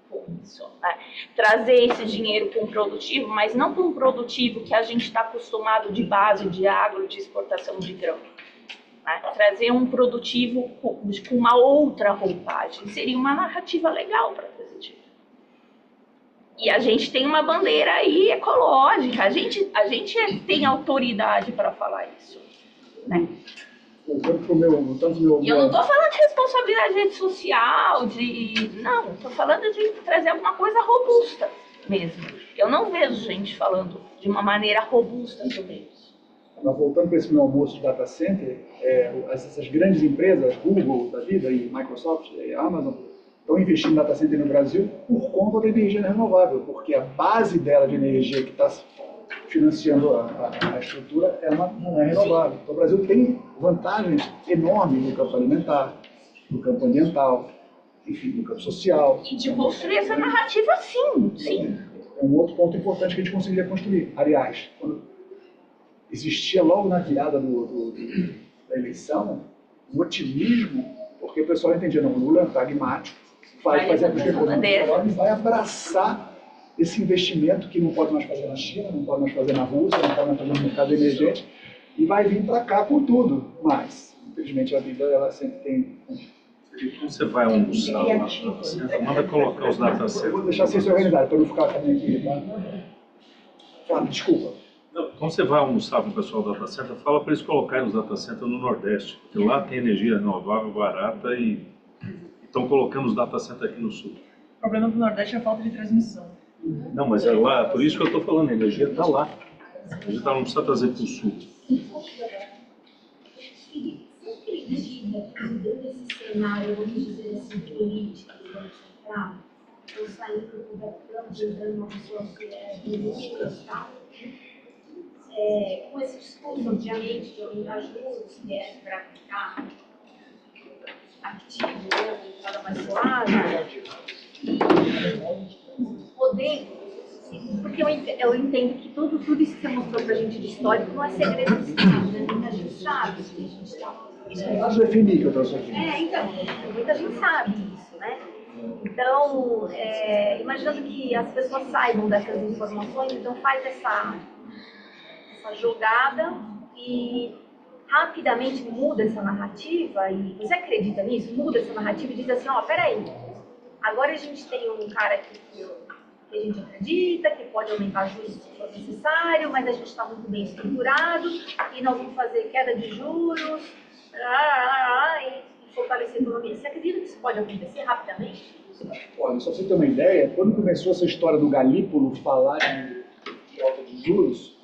Speaker 11: com isso? Né? Trazer esse dinheiro para um produtivo, mas não para um produtivo que a gente está acostumado de base, de agro, de exportação de grão. Trazer um produtivo com uma outra roupagem. Seria uma narrativa legal para trazer dinheiro. E a gente tem uma bandeira aí ecológica. A gente tem autoridade para falar isso. Né? E eu não estou falando de responsabilidade de rede social, não, estou falando de trazer alguma coisa robusta mesmo. Eu não vejo gente falando de uma maneira robusta sobre isso.
Speaker 3: Mas voltando para esse meu almoço de data center, essas grandes empresas, Google da vida e Microsoft e Amazon, estão investindo em data center no Brasil por conta da energia renovável, porque a base dela de energia que está financiando a estrutura, ela não é renovável. Então o Brasil tem vantagens enormes no campo alimentar, no campo ambiental, enfim, no campo social.
Speaker 11: De construir essa narrativa, sim.
Speaker 3: É um outro ponto importante que a gente conseguiria construir. Aliás, quando existia logo na virada da eleição um otimismo, porque o pessoal entendia, não, o Lula é pragmático, vai fazer a política econômica, ele vai abraçar esse investimento que não pode mais fazer na China, não pode mais fazer na Rússia, não pode mais fazer no mercado emergente, e vai vir para cá com tudo. Mas, infelizmente, a vida ela sempre tem...
Speaker 14: Quando você vai almoçar lá no data center, manda colocar os data centers.
Speaker 3: Eu vou deixar sem se organizar, para não ficar também aqui, tá? Flávio, desculpa.
Speaker 14: Não, quando você vai almoçar com o pessoal do data center, fala para eles colocarem os data centers no Nordeste, porque lá tem energia renovável, barata e estão colocando os data centers aqui no Sul.
Speaker 2: O problema do Nordeste é a falta de transmissão.
Speaker 14: Não, mas é lá, por isso que eu estou falando, a energia está lá. A energia não precisa trazer para o Sul.
Speaker 11: Dentro desse cenário, vamos dizer assim, político do Banco Central, estão saindo, convertendo, entrando uma pessoa que é ministra e tal, com esse discurso, obviamente, de aumentar juros, que é para ficar ativo, né, para mais suave, podendo, porque eu entendo que tudo isso que você mostrou para a gente de histórico não é segredo de Estado, né? Muita gente sabe que a gente está...
Speaker 3: Mas defini que eu trouxe aqui.
Speaker 11: Então, muita gente sabe isso, né? Então, imaginando que as pessoas saibam dessas informações, então faz essa jogada e rapidamente muda essa narrativa, e você acredita nisso? Muda essa narrativa e diz assim, ó, peraí, agora a gente tem um cara que a gente acredita, que pode aumentar juros se for necessário, mas a gente está muito bem estruturado e nós vamos fazer queda de juros, e fortalecer a economia. Você acredita que isso pode acontecer rapidamente?
Speaker 3: Olha, só para você ter uma ideia, quando começou essa história do Galípolo falar de alta de juros,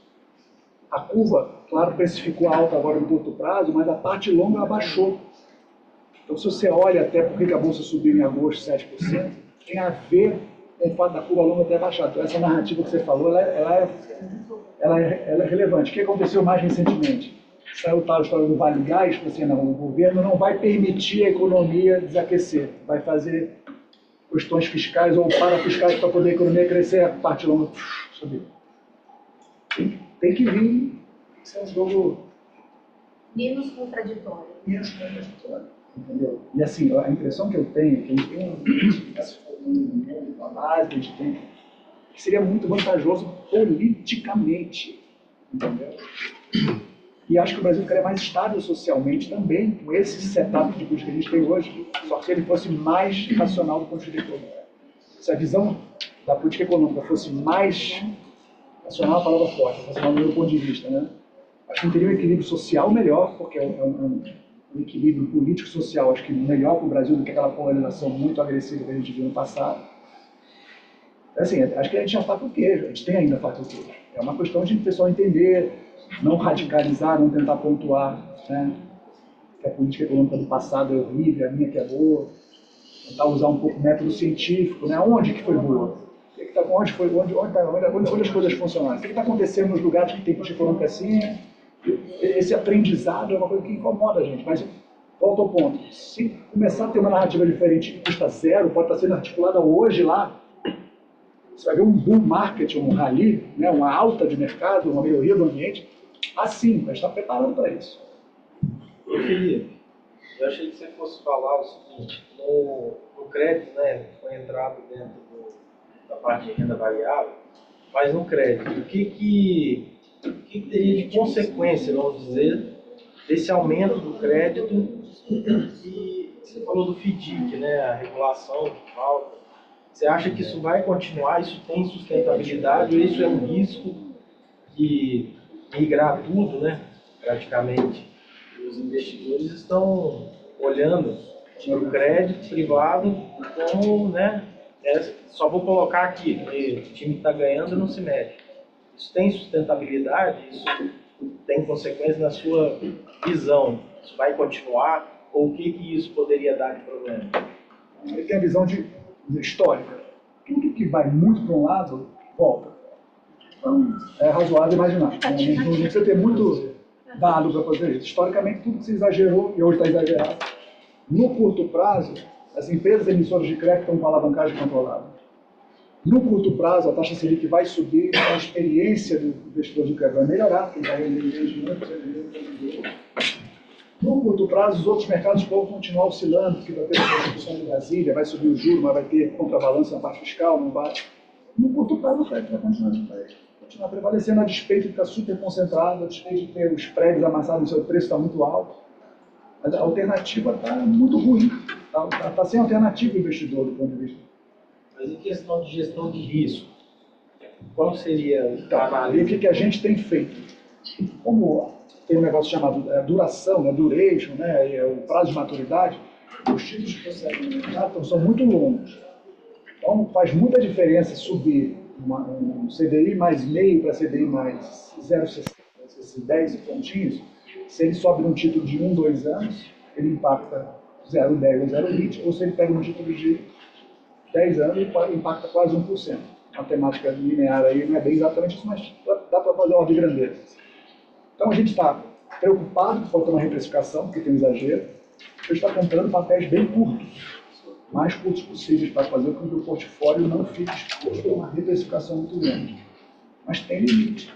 Speaker 3: a curva, claro, precificou alta agora no curto prazo, mas a parte longa abaixou. Então, se você olha até por que a Bolsa subiu em agosto 7%, tem a ver com o fato da curva longa ter baixado. Então, essa narrativa que você falou, ela é relevante. O que aconteceu mais recentemente? Saiu tal história do Vale Gás, assim, não, o governo não vai permitir a economia desaquecer, vai fazer questões fiscais ou parafiscais para poder a economia crescer, a parte longa subir. Tem que vir, isso é um jogo...
Speaker 11: Menos contraditório.
Speaker 3: Menos contraditório, entendeu? E assim, a impressão que eu tenho é que a gente tem uma base, a gente tem, que seria muito vantajoso politicamente, entendeu? E acho que o Brasil ficaria mais estável socialmente também, com esse setup de política que a gente tem hoje, só que se ele fosse mais racional do ponto de vista econômico. Se a visão da política econômica fosse mais racional, a palavra forte, racional do meu ponto de vista, né? Acho que teria um equilíbrio social melhor, porque é um equilíbrio político-social, acho que melhor para o Brasil do que aquela polarização muito agressiva que a gente viu no passado. Assim, acho que a gente já faca o queijo, a gente tem ainda faca o queijo. É uma questão de o pessoal entender, não radicalizar, não tentar pontuar, né, que a política econômica do passado é horrível, a minha que é boa, tentar usar um pouco o método científico, né, onde que foi boa, onde as coisas funcionaram, o que está acontecendo nos lugares que tem política econômica assim, esse aprendizado é uma coisa que incomoda a gente, mas volta ao ponto, se começar a ter uma narrativa diferente que custa zero, pode estar sendo articulada hoje lá, você vai ver um bull market, um rally, né, uma alta de mercado, uma melhoria do ambiente, assim, a gente está preparado para isso.
Speaker 5: Felipe, eu achei que você fosse falar o seguinte, no crédito, né, foi entrado dentro da parte de renda variável, mas no crédito, o que teria de consequência, vamos dizer, desse aumento do crédito, e você falou do FDIC, né, a regulação de falta. Você acha que isso vai continuar, isso tem sustentabilidade, ou isso é um risco que migrar tudo, né, praticamente? Os investidores estão olhando para o crédito privado como, né, só vou colocar aqui, porque o time que está ganhando não se mete. Isso tem sustentabilidade, isso tem consequência na sua visão, isso vai continuar, ou o que isso poderia dar de problema?
Speaker 3: Ele tem a visão histórica. Tudo que vai muito para um lado, volta. Então, é razoável imaginar. Não precisa ter muito dado para fazer isso. Historicamente, tudo que se exagerou, e hoje está exagerado. No curto prazo, as empresas emissoras de crédito estão com alavancagem controlada. No curto prazo, a taxa Selic vai subir, a experiência do investidor de crédito vai melhorar, porque ele vai render muito. No curto prazo, os outros mercados vão continuar oscilando, porque vai ter a Constituição de Brasília, vai subir o juro, mas vai ter contrabalanço na parte fiscal, não vai. No curto prazo, o crédito vai continuar prevalecendo, a despeito de ficar super concentrado, a despeito de ter os prédios amassados, o seu preço está muito alto. Mas a alternativa está muito ruim. Está sem alternativa o investidor do ponto de vista.
Speaker 5: Mas em questão de gestão de risco, qual seria o
Speaker 3: trabalho? E o que a gente tem feito? Como tem um negócio chamado duração, duration, o prazo de maturidade, os títulos que você consegue no mercado são muito longos. Então faz muita diferença subir um CDI mais meio para CDI mais 0,60, esses 10 pontinhos. Se ele sobe num título de 1, 2 anos, ele impacta 0,10 ou 0,20, ou se ele pega um título de 10 anos, ele impacta quase 1%. A matemática linear aí não é bem exatamente isso, mas dá para fazer uma ordem de grandeza. Então a gente está preocupado que falta uma reprecificação, porque tem um exagero. A gente está comprando papéis bem curtos, mais curtos possíveis, para fazer com que o portfólio não fique exposto a uma reprecificação muito grande. Mas tem limite.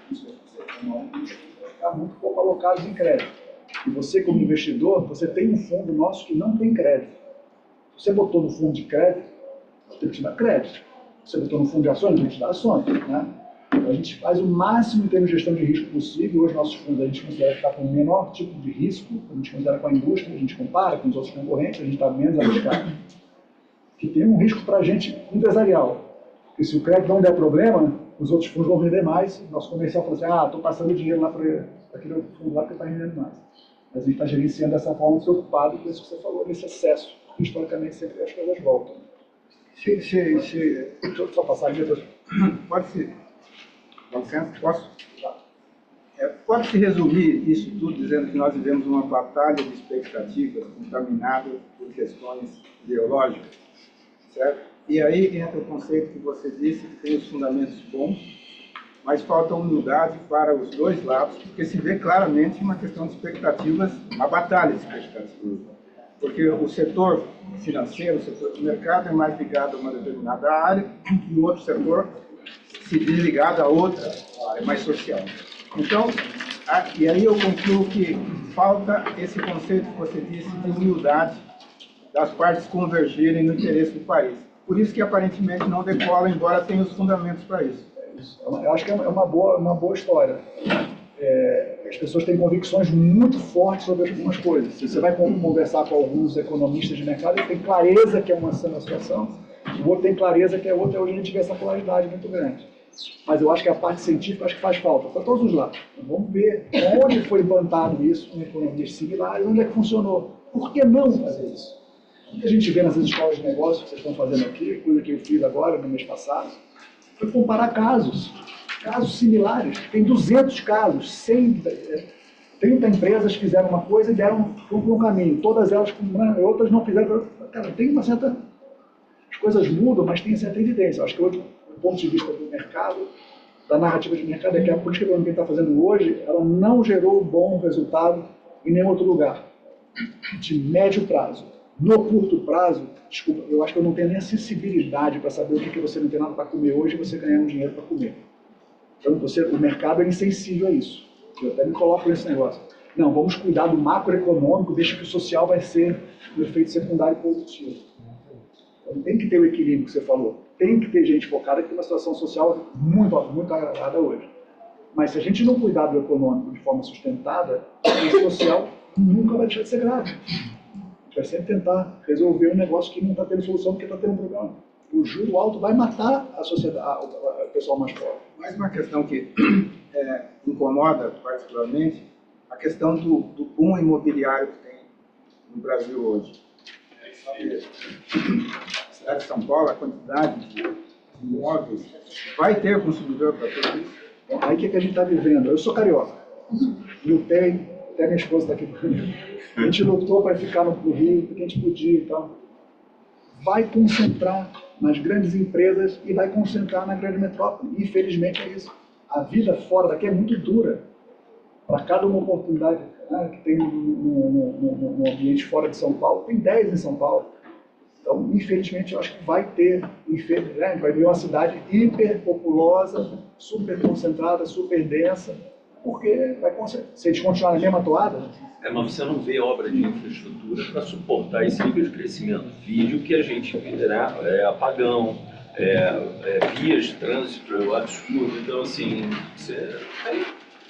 Speaker 3: Não ficar muito pouco alocados em crédito. E você, como investidor, você tem um fundo nosso que não tem crédito. Se você botou no fundo de crédito, você tem que te dar crédito. Se você botou no fundo de ações, tem que te dar ações. Né? Então, a gente faz o máximo em termos de gestão de risco possível. Hoje, nossos fundos, a gente considera que está com o menor tipo de risco. A gente considera com a indústria, a gente compara com os outros concorrentes, a gente está menos arriscado. Que tem um risco para a gente empresarial. Porque se o crédito não der problema, os outros fundos vão render mais. Nosso comercial fala assim, estou passando dinheiro lá para aquele fundo lá que está rendendo mais. Mas a gente está gerenciando dessa forma, preocupado com isso que você falou, nesse excesso. Historicamente, sempre as coisas voltam.
Speaker 15: Deixa eu só passar aqui. Pode-se... Posso? Pode-se resumir isso tudo dizendo que nós vivemos uma batalha de expectativas contaminada por questões ideológicas, certo? E aí entra o conceito que você disse, que tem os fundamentos bons, mas falta humildade para os dois lados, porque se vê claramente uma questão de expectativas, uma batalha de expectativas. Porque o setor financeiro, o setor do mercado é mais ligado a uma determinada área e o outro setor se diz ligado a outra área, mais social. Então, e aí eu concluo que falta esse conceito que você disse de humildade das partes convergirem no interesse do país. Por isso que aparentemente não decola, embora tenha os fundamentos para isso.
Speaker 3: Eu acho que é uma boa história. As pessoas têm convicções muito fortes sobre algumas coisas. Se você vai conversar com alguns economistas de mercado, ele tem clareza que é uma situação, o outro tem clareza que é outra, hoje a gente vê essa polaridade muito grande. Mas eu acho que a parte científica acho que faz falta, para todos os lados. Vamos ver onde foi implantado isso em economias similares, onde é que funcionou. Por que não fazer isso? O que a gente vê nessas escolas de negócios que vocês estão fazendo aqui, coisa que eu fiz agora, no mês passado, foi comparar casos similares. Tem 200 casos, 30 empresas fizeram uma coisa e deram um caminho. Todas elas, outras não fizeram. Cara, tem uma certa... As coisas mudam, mas tem certa evidência. Eu acho que hoje, do ponto de vista do mercado, da narrativa de mercado, é que a política econômica que a gente está fazendo hoje, ela não gerou bom resultado em nenhum outro lugar. De médio prazo. No curto prazo, desculpa, eu acho que eu não tenho nem a sensibilidade para saber o que você não tem nada para comer hoje e você ganhar um dinheiro para comer. Então, o mercado é insensível a isso. Eu até me coloco nesse negócio. Não, vamos cuidar do macroeconômico, deixa que o social vai ser um efeito secundário positivo. Então, tem que ter o equilíbrio que você falou. Tem que ter gente focada que tem uma situação social muito agravada hoje. Mas se a gente não cuidar do econômico de forma sustentada, o social nunca vai deixar de ser grave. A gente vai sempre tentar resolver um negócio que não está tendo solução porque está tendo um problema. O juro alto vai matar a sociedade, o pessoal mais pobre.
Speaker 15: Mais uma questão que incomoda particularmente, a questão do boom imobiliário que tem no Brasil hoje. Na cidade de São Paulo, a quantidade de imóveis, vai ter consumidor para tudo isso?
Speaker 3: Bom, aí o que a gente está vivendo? Eu sou carioca, lutei, até minha esposa está aqui comigo. A gente lutou para ficar no Rio, porque a gente podia e tal. Vai concentrar nas grandes empresas e vai concentrar na grande metrópole. Infelizmente é isso. A vida fora daqui é muito dura. Para cada uma oportunidade, né, que tem no ambiente fora de São Paulo, tem 10 em São Paulo. Então, infelizmente, eu acho que vai ter, né, vai ver uma cidade hiperpopulosa, super concentrada, super densa, porque se a gente continuar na mesma toada...
Speaker 10: Mas você não vê obra de infraestrutura para suportar esse nível de crescimento. Vídeo que a gente vê, né, apagão, vias de trânsito absurdo. Então, assim, você...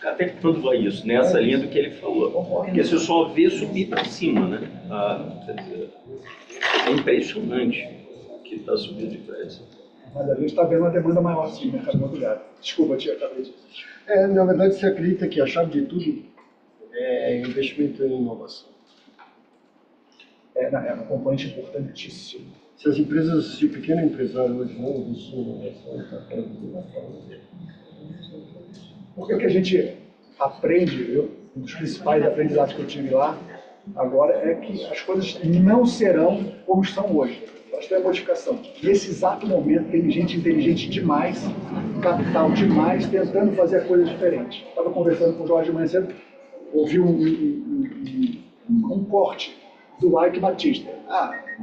Speaker 10: Até quando vai isso? Nessa linha do que ele falou. Porque você só vê subir para cima, né? Quer dizer, é impressionante o que está subindo de preço.
Speaker 3: Mas a gente está vendo uma demanda maior, sim, no mercado imobiliário. Desculpa, tia, acabei de dizer.
Speaker 12: Na verdade, você acredita que a chave de tudo é investimento em inovação?
Speaker 3: É um componente importantíssimo.
Speaker 12: Se as empresas, se o pequeno empresário hoje não investir em inovação, está perdendo.
Speaker 3: Por que a gente aprende, um dos principais aprendizados que eu tive lá, agora, é que as coisas não serão como estão hoje. Elas têm a modificação. Nesse exato momento, tem gente inteligente demais, capital demais, tentando fazer a coisa diferente. Estava conversando com o Jorge de manhã cedo, ouvi um corte do Ike Batista.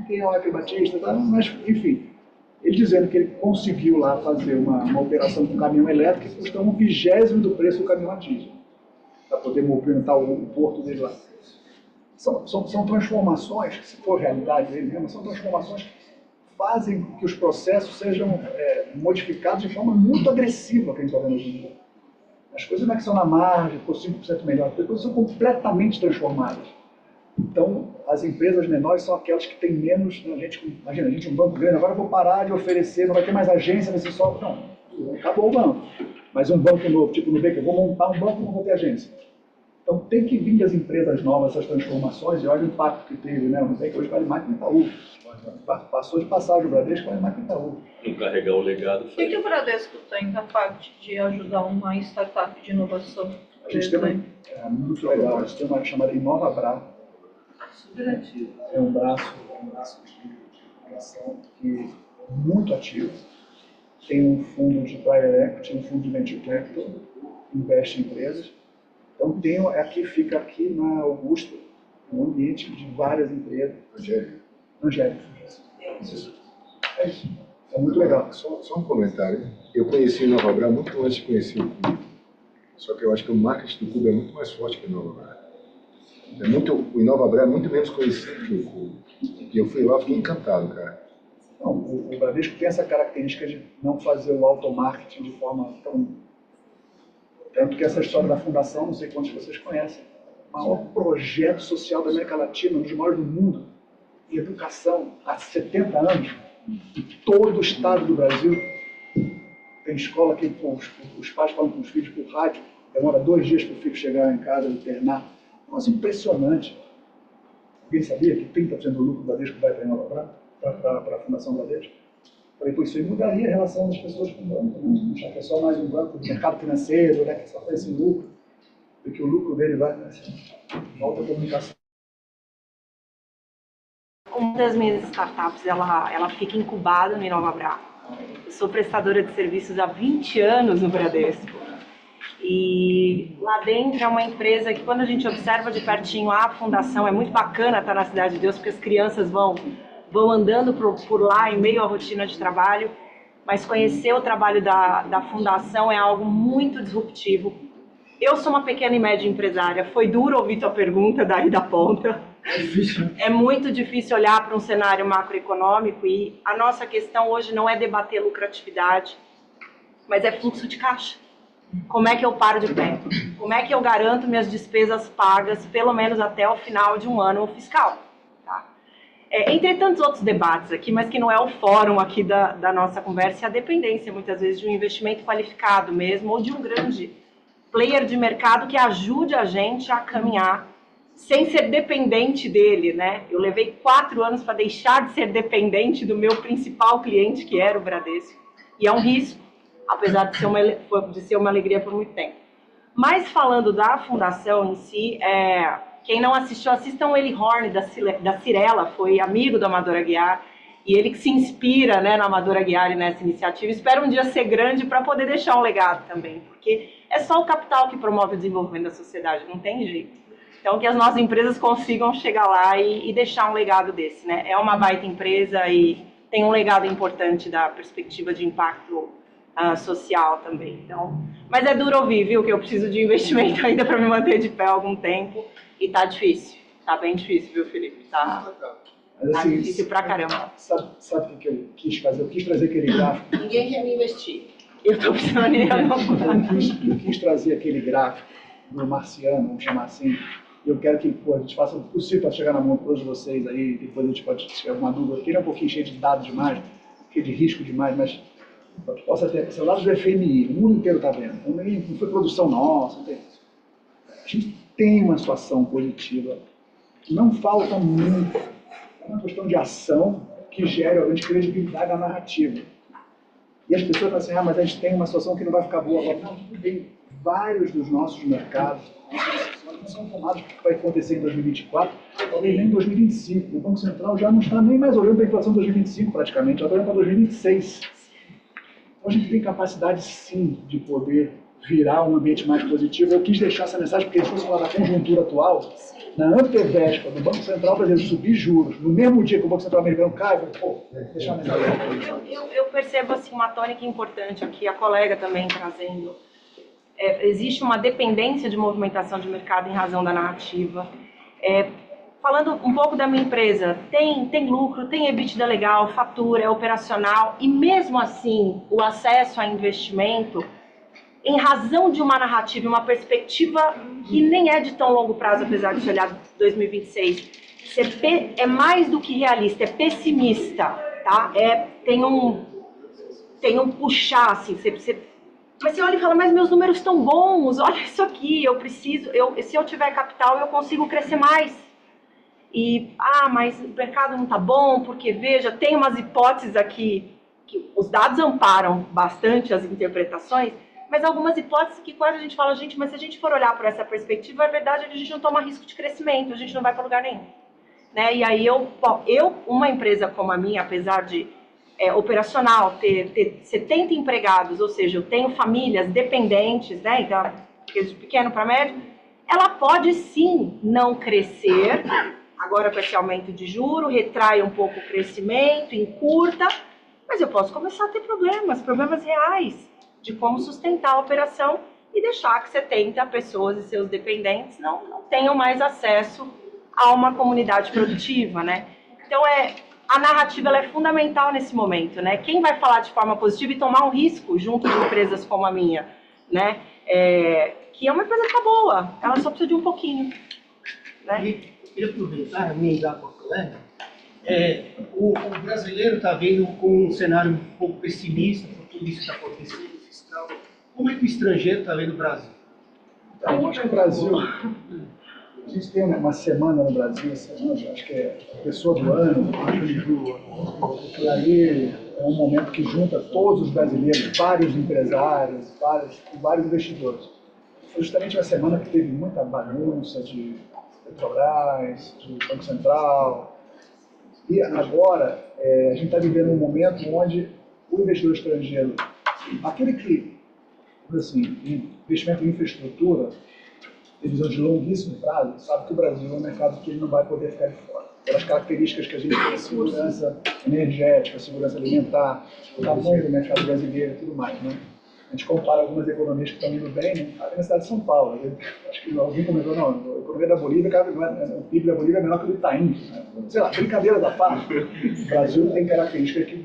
Speaker 3: Quem é o Ike Batista? Mas, enfim, ele dizendo que ele conseguiu lá fazer uma operação com caminhão elétrico que custa 1/20 do preço do caminhão a diesel, para poder movimentar o porto dele lá. São transformações, se for realidade dele mesmo, são transformações que fazem que os processos sejam modificados de forma muito agressiva, que a gente está vendo hoje em dia. As coisas não é que são na margem, ficou 5% melhor, as coisas são completamente transformadas. Então, as empresas menores são aquelas que têm menos... Né, imagina, a gente é um banco grande, agora eu vou parar de oferecer, não vai ter mais agência nesse solo. Não, acabou o banco. Mas um banco novo, tipo no Nubank, eu vou montar um banco e não vou ter agência. Então, tem que vir das empresas novas essas transformações, e olha o impacto que teve, né? O Nubank hoje vale mais que o Itaú. Passou de passagem o Bradesco, vale mais que o Itaú.
Speaker 10: Não carregar o legado.
Speaker 6: O que o Bradesco tem da parte de ajudar uma startup de inovação?
Speaker 3: A gente tem muito legal, a gente tem uma chamada InovaBra. É um braço de inovação que é muito ativo. Tem um fundo de private equity, um fundo de venture capital, investe em empresas. Então fica aqui na Augusta, um ambiente de várias empresas. Angélica. É isso. É muito legal.
Speaker 4: Só um comentário. Eu conheci o InovaBra muito antes de conhecer o Cubo. Só que eu acho que o marketing do Cubo é muito mais forte que o InovaBra. O InovaBra é muito menos conhecido que o Cubo. E eu fui lá e fiquei encantado, cara.
Speaker 3: Não, o Bradesco tem essa característica de não fazer o automarketing de forma tão... Tanto que essa história da fundação, não sei quantos vocês conhecem, o maior projeto social da América Latina, um dos maiores do mundo, em educação, há 70 anos, em todo o estado do Brasil. Tem escola que os pais falam com os filhos por rádio, demora 2 dias para o filho chegar em casa, internar. Nossa, impressionante. Alguém sabia que 30% do lucro do Bradesco vai para a Fundação Bradesco? Falei, isso aí mudaria a relação das pessoas com o banco, né? Já que é só mais um banco do mercado financeiro, né, que só faz esse lucro, porque o lucro dele vai, né, assim, volta à comunicação.
Speaker 16: Uma das minhas startups, ela fica incubada no InovaBra. Eu sou prestadora de serviços há 20 anos no Bradesco. E lá dentro é uma empresa que, quando a gente observa de pertinho a fundação, é muito bacana estar na Cidade de Deus, porque as crianças vão andando por lá em meio à rotina de trabalho, mas conhecer o trabalho da fundação é algo muito disruptivo. Eu sou uma pequena e média empresária, foi duro ouvir tua pergunta daí da ponta.
Speaker 12: É difícil.
Speaker 16: É muito difícil olhar para um cenário macroeconômico e a nossa questão hoje não é debater lucratividade, mas é fluxo de caixa. Como é que eu paro de pé? Como é que eu garanto minhas despesas pagas, pelo menos até o final de um ano fiscal? Tá? Entre tantos outros debates aqui, mas que não é o fórum aqui da nossa conversa, é a dependência, muitas vezes, de um investimento qualificado mesmo, ou de um grande player de mercado que ajude a gente a caminhar sem ser dependente dele, né? Eu levei 4 anos para deixar de ser dependente do meu principal cliente, que era o Bradesco. E é um risco, apesar de ser uma alegria por muito tempo. Mas falando da fundação em si, quem não assistiu, assistam o Eli Horn da Cirela, foi amigo do Amador Aguiar. E ele que se inspira, né, no Amador Aguiar e nessa iniciativa, espera um dia ser grande para poder deixar um legado também, porque é só o capital que promove o desenvolvimento da sociedade, não tem jeito. Então, que as nossas empresas consigam chegar lá e deixar um legado desse, né? É uma baita empresa e tem um legado importante da perspectiva de impacto social também. Então, mas é duro ouvir, viu, que eu preciso de investimento ainda para me manter de pé há algum tempo e tá difícil, tá bem difícil, viu, Felipe? Tá difícil pra caramba.
Speaker 3: Sabe o que eu quis fazer? Eu quis trazer aquele gráfico.
Speaker 16: Ninguém quer me investir. Eu tô precisando ir
Speaker 3: eu quis trazer aquele gráfico do marciano, vamos chamar assim. Eu quero que a gente faça o possível para chegar na mão de todos vocês aí, depois a gente pode ter alguma dúvida. Ele é um pouquinho cheio de dados demais, de risco demais, mas possa ter, são dados do FMI, o mundo inteiro está vendo. Não foi produção nossa, não tem. A gente tem uma situação positiva, não falta muito, é uma questão de ação que gera realmente credibilidade na narrativa. E as pessoas falam assim, mas a gente tem uma situação que não vai ficar boa agora. Não, tudo bem, vários dos nossos mercados não são tomados o que vai acontecer em 2024, talvez nem em 2025. O Banco Central já não está nem mais olhando para a inflação de 2025 praticamente, já está olhando para 2026. Então a gente tem capacidade sim de poder virar um ambiente mais positivo. Eu quis deixar essa mensagem porque se fosse falar da conjuntura atual, na antevéspera do Banco Central brasileiro subir juros, no mesmo dia que o Banco Central americano cai, deixar a mensagem.
Speaker 16: Eu percebo assim, uma tônica importante aqui, a colega também trazendo. Existe uma dependência de movimentação de mercado em razão da narrativa. Falando um pouco da minha empresa, tem lucro, tem EBITDA legal, fatura, é operacional, e mesmo assim o acesso a investimento, em razão de uma narrativa, uma perspectiva que nem é de tão longo prazo, apesar de se olhar 2026, é mais do que realista, é pessimista, tá? Tem um puxar, assim, mas você olha e fala, mas meus números estão bons, olha isso aqui, se eu tiver capital, eu consigo crescer mais. Mas o mercado não está bom, porque, veja, tem umas hipóteses aqui, que os dados amparam bastante as interpretações, mas algumas hipóteses que quase a gente fala, gente, mas se a gente for olhar por essa perspectiva, a verdade é que a gente não toma risco de crescimento, a gente não vai para lugar nenhum. Né? E aí uma empresa como a minha, apesar de operacional, ter 70 empregados, ou seja, eu tenho famílias dependentes, né, então, de pequeno para médio, ela pode sim não crescer, agora com esse aumento de juro, retrai um pouco o crescimento, encurta, mas eu posso começar a ter problemas reais, de como sustentar a operação e deixar que 70 pessoas e seus dependentes não tenham mais acesso a uma comunidade produtiva, né? Então, a narrativa ela é fundamental nesse momento, né? Quem vai falar de forma positiva e tomar um risco junto de empresas como a minha, né? Que é uma empresa que está boa, ela só precisa de um pouquinho. Né?
Speaker 5: Eu queria aproveitar, emendar para o colega. O brasileiro está vendo com um cenário um pouco pessimista por tudo isso que está acontecendo, fiscal. Como é que o estrangeiro está vendo o Brasil?
Speaker 3: Eu acho que o Brasil... A gente tem uma semana no Brasil, acho que é a pessoa do ano, e aí é um momento que junta todos os brasileiros, vários empresários, vários investidores. Foi justamente uma semana que teve muita bagunça de Petrobras, de Banco Central, e agora a gente está vivendo um momento onde o investidor estrangeiro, aquele que, assim, investimento em infraestrutura, visão de longuíssimo prazo, sabe que o Brasil é um mercado que ele não vai poder ficar de fora. Pelas características que a gente tem, segurança energética, segurança alimentar, o tamanho do mercado brasileiro e tudo mais, né? A gente compara algumas economias que estão indo bem, né? Aqui na cidade de São Paulo. Acho que alguém comentou, não, a economia da Bolívia, o PIB da Bolívia é menor que o do Itaim. Né? Sei lá, brincadeira da parte. O Brasil tem características que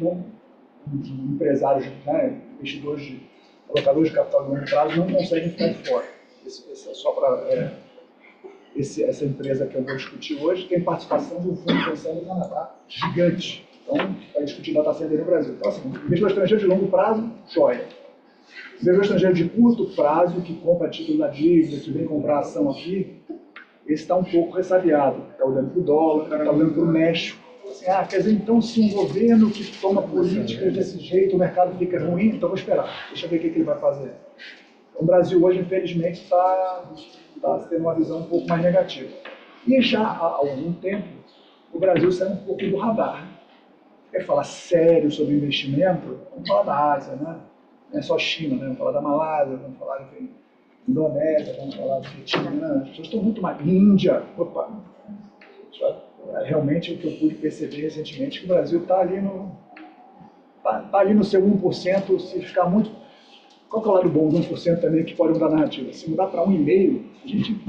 Speaker 3: empresários, né, investidores, colocadores de capital de longo prazo não conseguem ficar de fora. Só para essa empresa que eu vou discutir hoje tem participação de um fundo de pensão do Canadá gigante. Então, vai discutir data center no Brasil. Então, assim, investidor estrangeiro de longo prazo, joia. Investidor estrangeiro de curto prazo, que compra título da dívida, que vem comprar ação aqui, esse está um pouco ressabiado. Está olhando para o dólar, está olhando para o México. Assim, quer dizer, então, se um governo que toma políticas desse jeito, o mercado fica ruim, então vou esperar. Deixa eu ver o que ele vai fazer. O Brasil hoje, infelizmente, está tendo uma visão um pouco mais negativa. E já há algum tempo, o Brasil saiu um pouco do radar. quer falar sério sobre investimento, vamos falar da Ásia, né? Não é só China, né? Vamos falar da Malásia, vamos falar da Indonésia, vamos falar da Vietnã, né? As pessoas estão muito mais... Índia, opa! Realmente o que eu pude perceber recentemente é que o Brasil está ali no... Tá ali no seu 1%, se ficar muito... Qual que é o lado bom do 1% também que pode mudar a narrativa? Se mudar para 1,5%, a gente...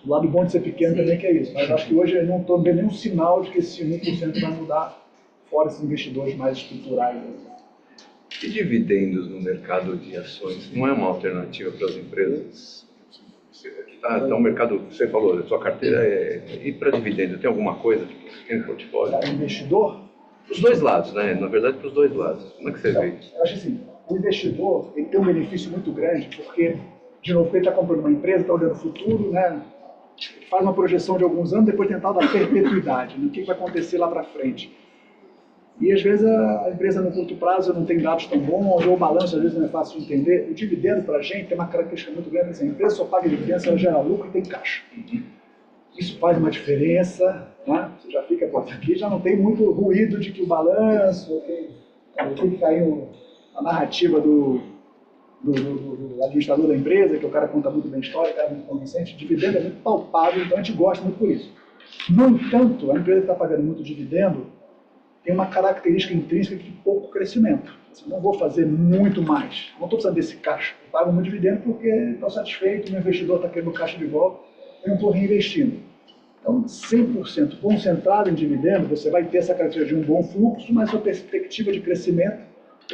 Speaker 3: O lado bom de ser pequeno também que é isso. Mas acho que hoje eu não estou vendo nenhum sinal de que esse 1% vai mudar, fora esses investidores mais estruturais.
Speaker 17: E dividendos no mercado de ações não é uma alternativa para as empresas? Então o mercado, você falou, a sua carteira é... E para dividendo, tem alguma coisa que você tem no portfólio?
Speaker 3: Para investidor?
Speaker 17: Os dois lados, né? Na verdade, para os dois lados. Como é que você vê?
Speaker 3: Eu acho assim, o investidor ele tem um benefício muito grande, porque, de novo, ele está comprando uma empresa, está olhando o futuro, né? Faz uma projeção de alguns anos, depois tentar dar perpetuidade, no que vai acontecer lá para frente. E às vezes a empresa no curto prazo não tem dados tão bons, ou o balanço às vezes não é fácil de entender. O dividendo para a gente tem uma característica muito grande, assim, a empresa só paga dividendo se ela gera lucro e tem caixa. Isso faz uma diferença, né? Você já fica, aqui já não tem muito ruído de que o balanço, que caiu a narrativa do administrador da empresa, que o cara conta muito bem a história, o cara é muito convincente, o dividendo é muito palpável, então a gente gosta muito por isso. No entanto, a empresa que está pagando muito dividendo tem uma característica intrínseca de pouco crescimento. Eu não vou fazer muito mais, não estou precisando desse caixa. Eu pago muito dividendo porque estou satisfeito, meu investidor está querendo caixa de volta, eu não estou reinvestindo. Então, 100% concentrado em dividendo, você vai ter essa característica de um bom fluxo, mas a sua perspectiva de crescimento,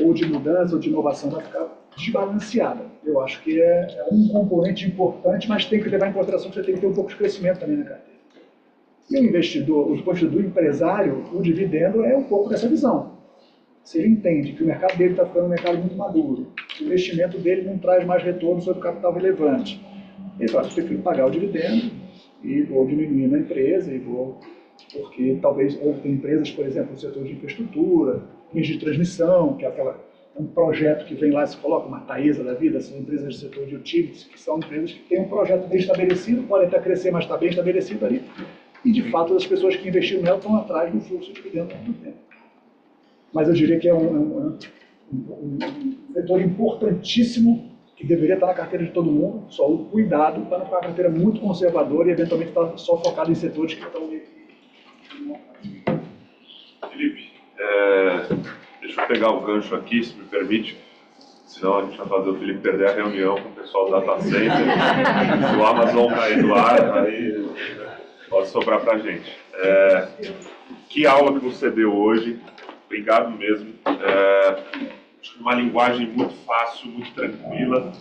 Speaker 3: ou de mudança, ou de inovação vai ficar desbalanceada. Eu acho que é um componente importante, mas tem que levar em consideração que você tem que ter um pouco de crescimento também na carteira. E o investidor, o empresário, o dividendo é um pouco dessa visão. Se ele entende que o mercado dele está ficando um mercado muito maduro, o investimento dele não traz mais retorno sobre o capital relevante, ele fala, eu prefiro pagar o dividendo e vou diminuir na empresa, porque talvez, ou tem empresas, por exemplo, no setor de infraestrutura, linhas de transmissão, que é um projeto que vem lá e se coloca uma Taesa da vida, são empresas do setor de utilities, que são empresas que têm um projeto bem estabelecido, podem até crescer, mas está bem estabelecido ali, e de fato as pessoas que investiram nela estão atrás do fluxo de dividendo há muito tempo. Mas eu diria que é um setor importantíssimo que deveria estar na carteira de todo mundo, só o cuidado para não ficar uma carteira muito conservadora e eventualmente estar só focado em setores que estão...
Speaker 1: Felipe, deixa eu pegar o gancho aqui, se me permite, senão a gente vai fazer o Felipe perder a reunião com o pessoal do Data Center, se o Amazon cair do ar, aí pode sobrar para a gente. Que aula que você deu hoje, obrigado mesmo. Uma linguagem muito fácil, muito tranquila.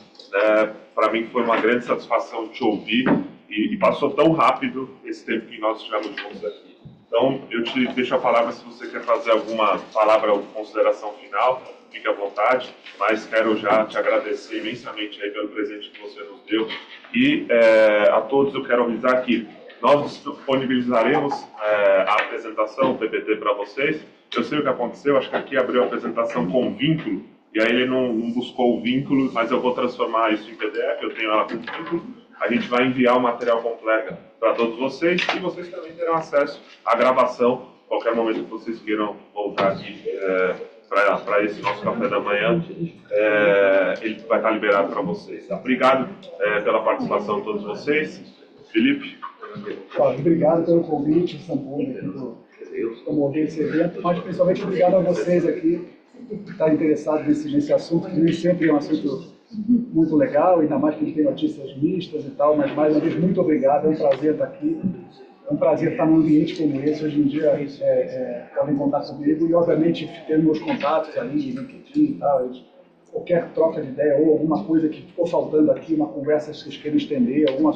Speaker 1: Para mim foi uma grande satisfação te ouvir e passou tão rápido esse tempo que nós estivemos juntos aqui. Então, eu te deixo a palavra se você quer fazer alguma palavra ou consideração final, fique à vontade, mas quero já te agradecer imensamente aí pelo presente que você nos deu. E a todos eu quero avisar que nós disponibilizaremos a apresentação, o PPT, para vocês. Eu sei o que aconteceu, acho que aqui abriu a apresentação com vínculo, e aí ele não buscou o vínculo, mas eu vou transformar isso em PDF, eu tenho ela com vínculo. A gente vai enviar o material completo para todos vocês, e vocês também terão acesso à gravação, qualquer momento que vocês queiram voltar aqui para esse nosso café da manhã, ele vai estar liberado para vocês. Obrigado pela participação de todos vocês. Felipe?
Speaker 3: Obrigado pelo convite, Sampone, promover esse evento, mas principalmente obrigado a vocês aqui que estão interessados nesse assunto, que nem sempre é um assunto muito legal, ainda mais que a gente tem notícias mistas e tal, mas mais uma vez muito obrigado, é um prazer estar aqui, é um prazer estar num ambiente como esse, hoje em dia podem contar comigo e obviamente tendo meus contatos aí, LinkedIn e tal, qualquer troca de ideia ou alguma coisa que ficou faltando aqui, uma conversa que vocês queiram estender, alguma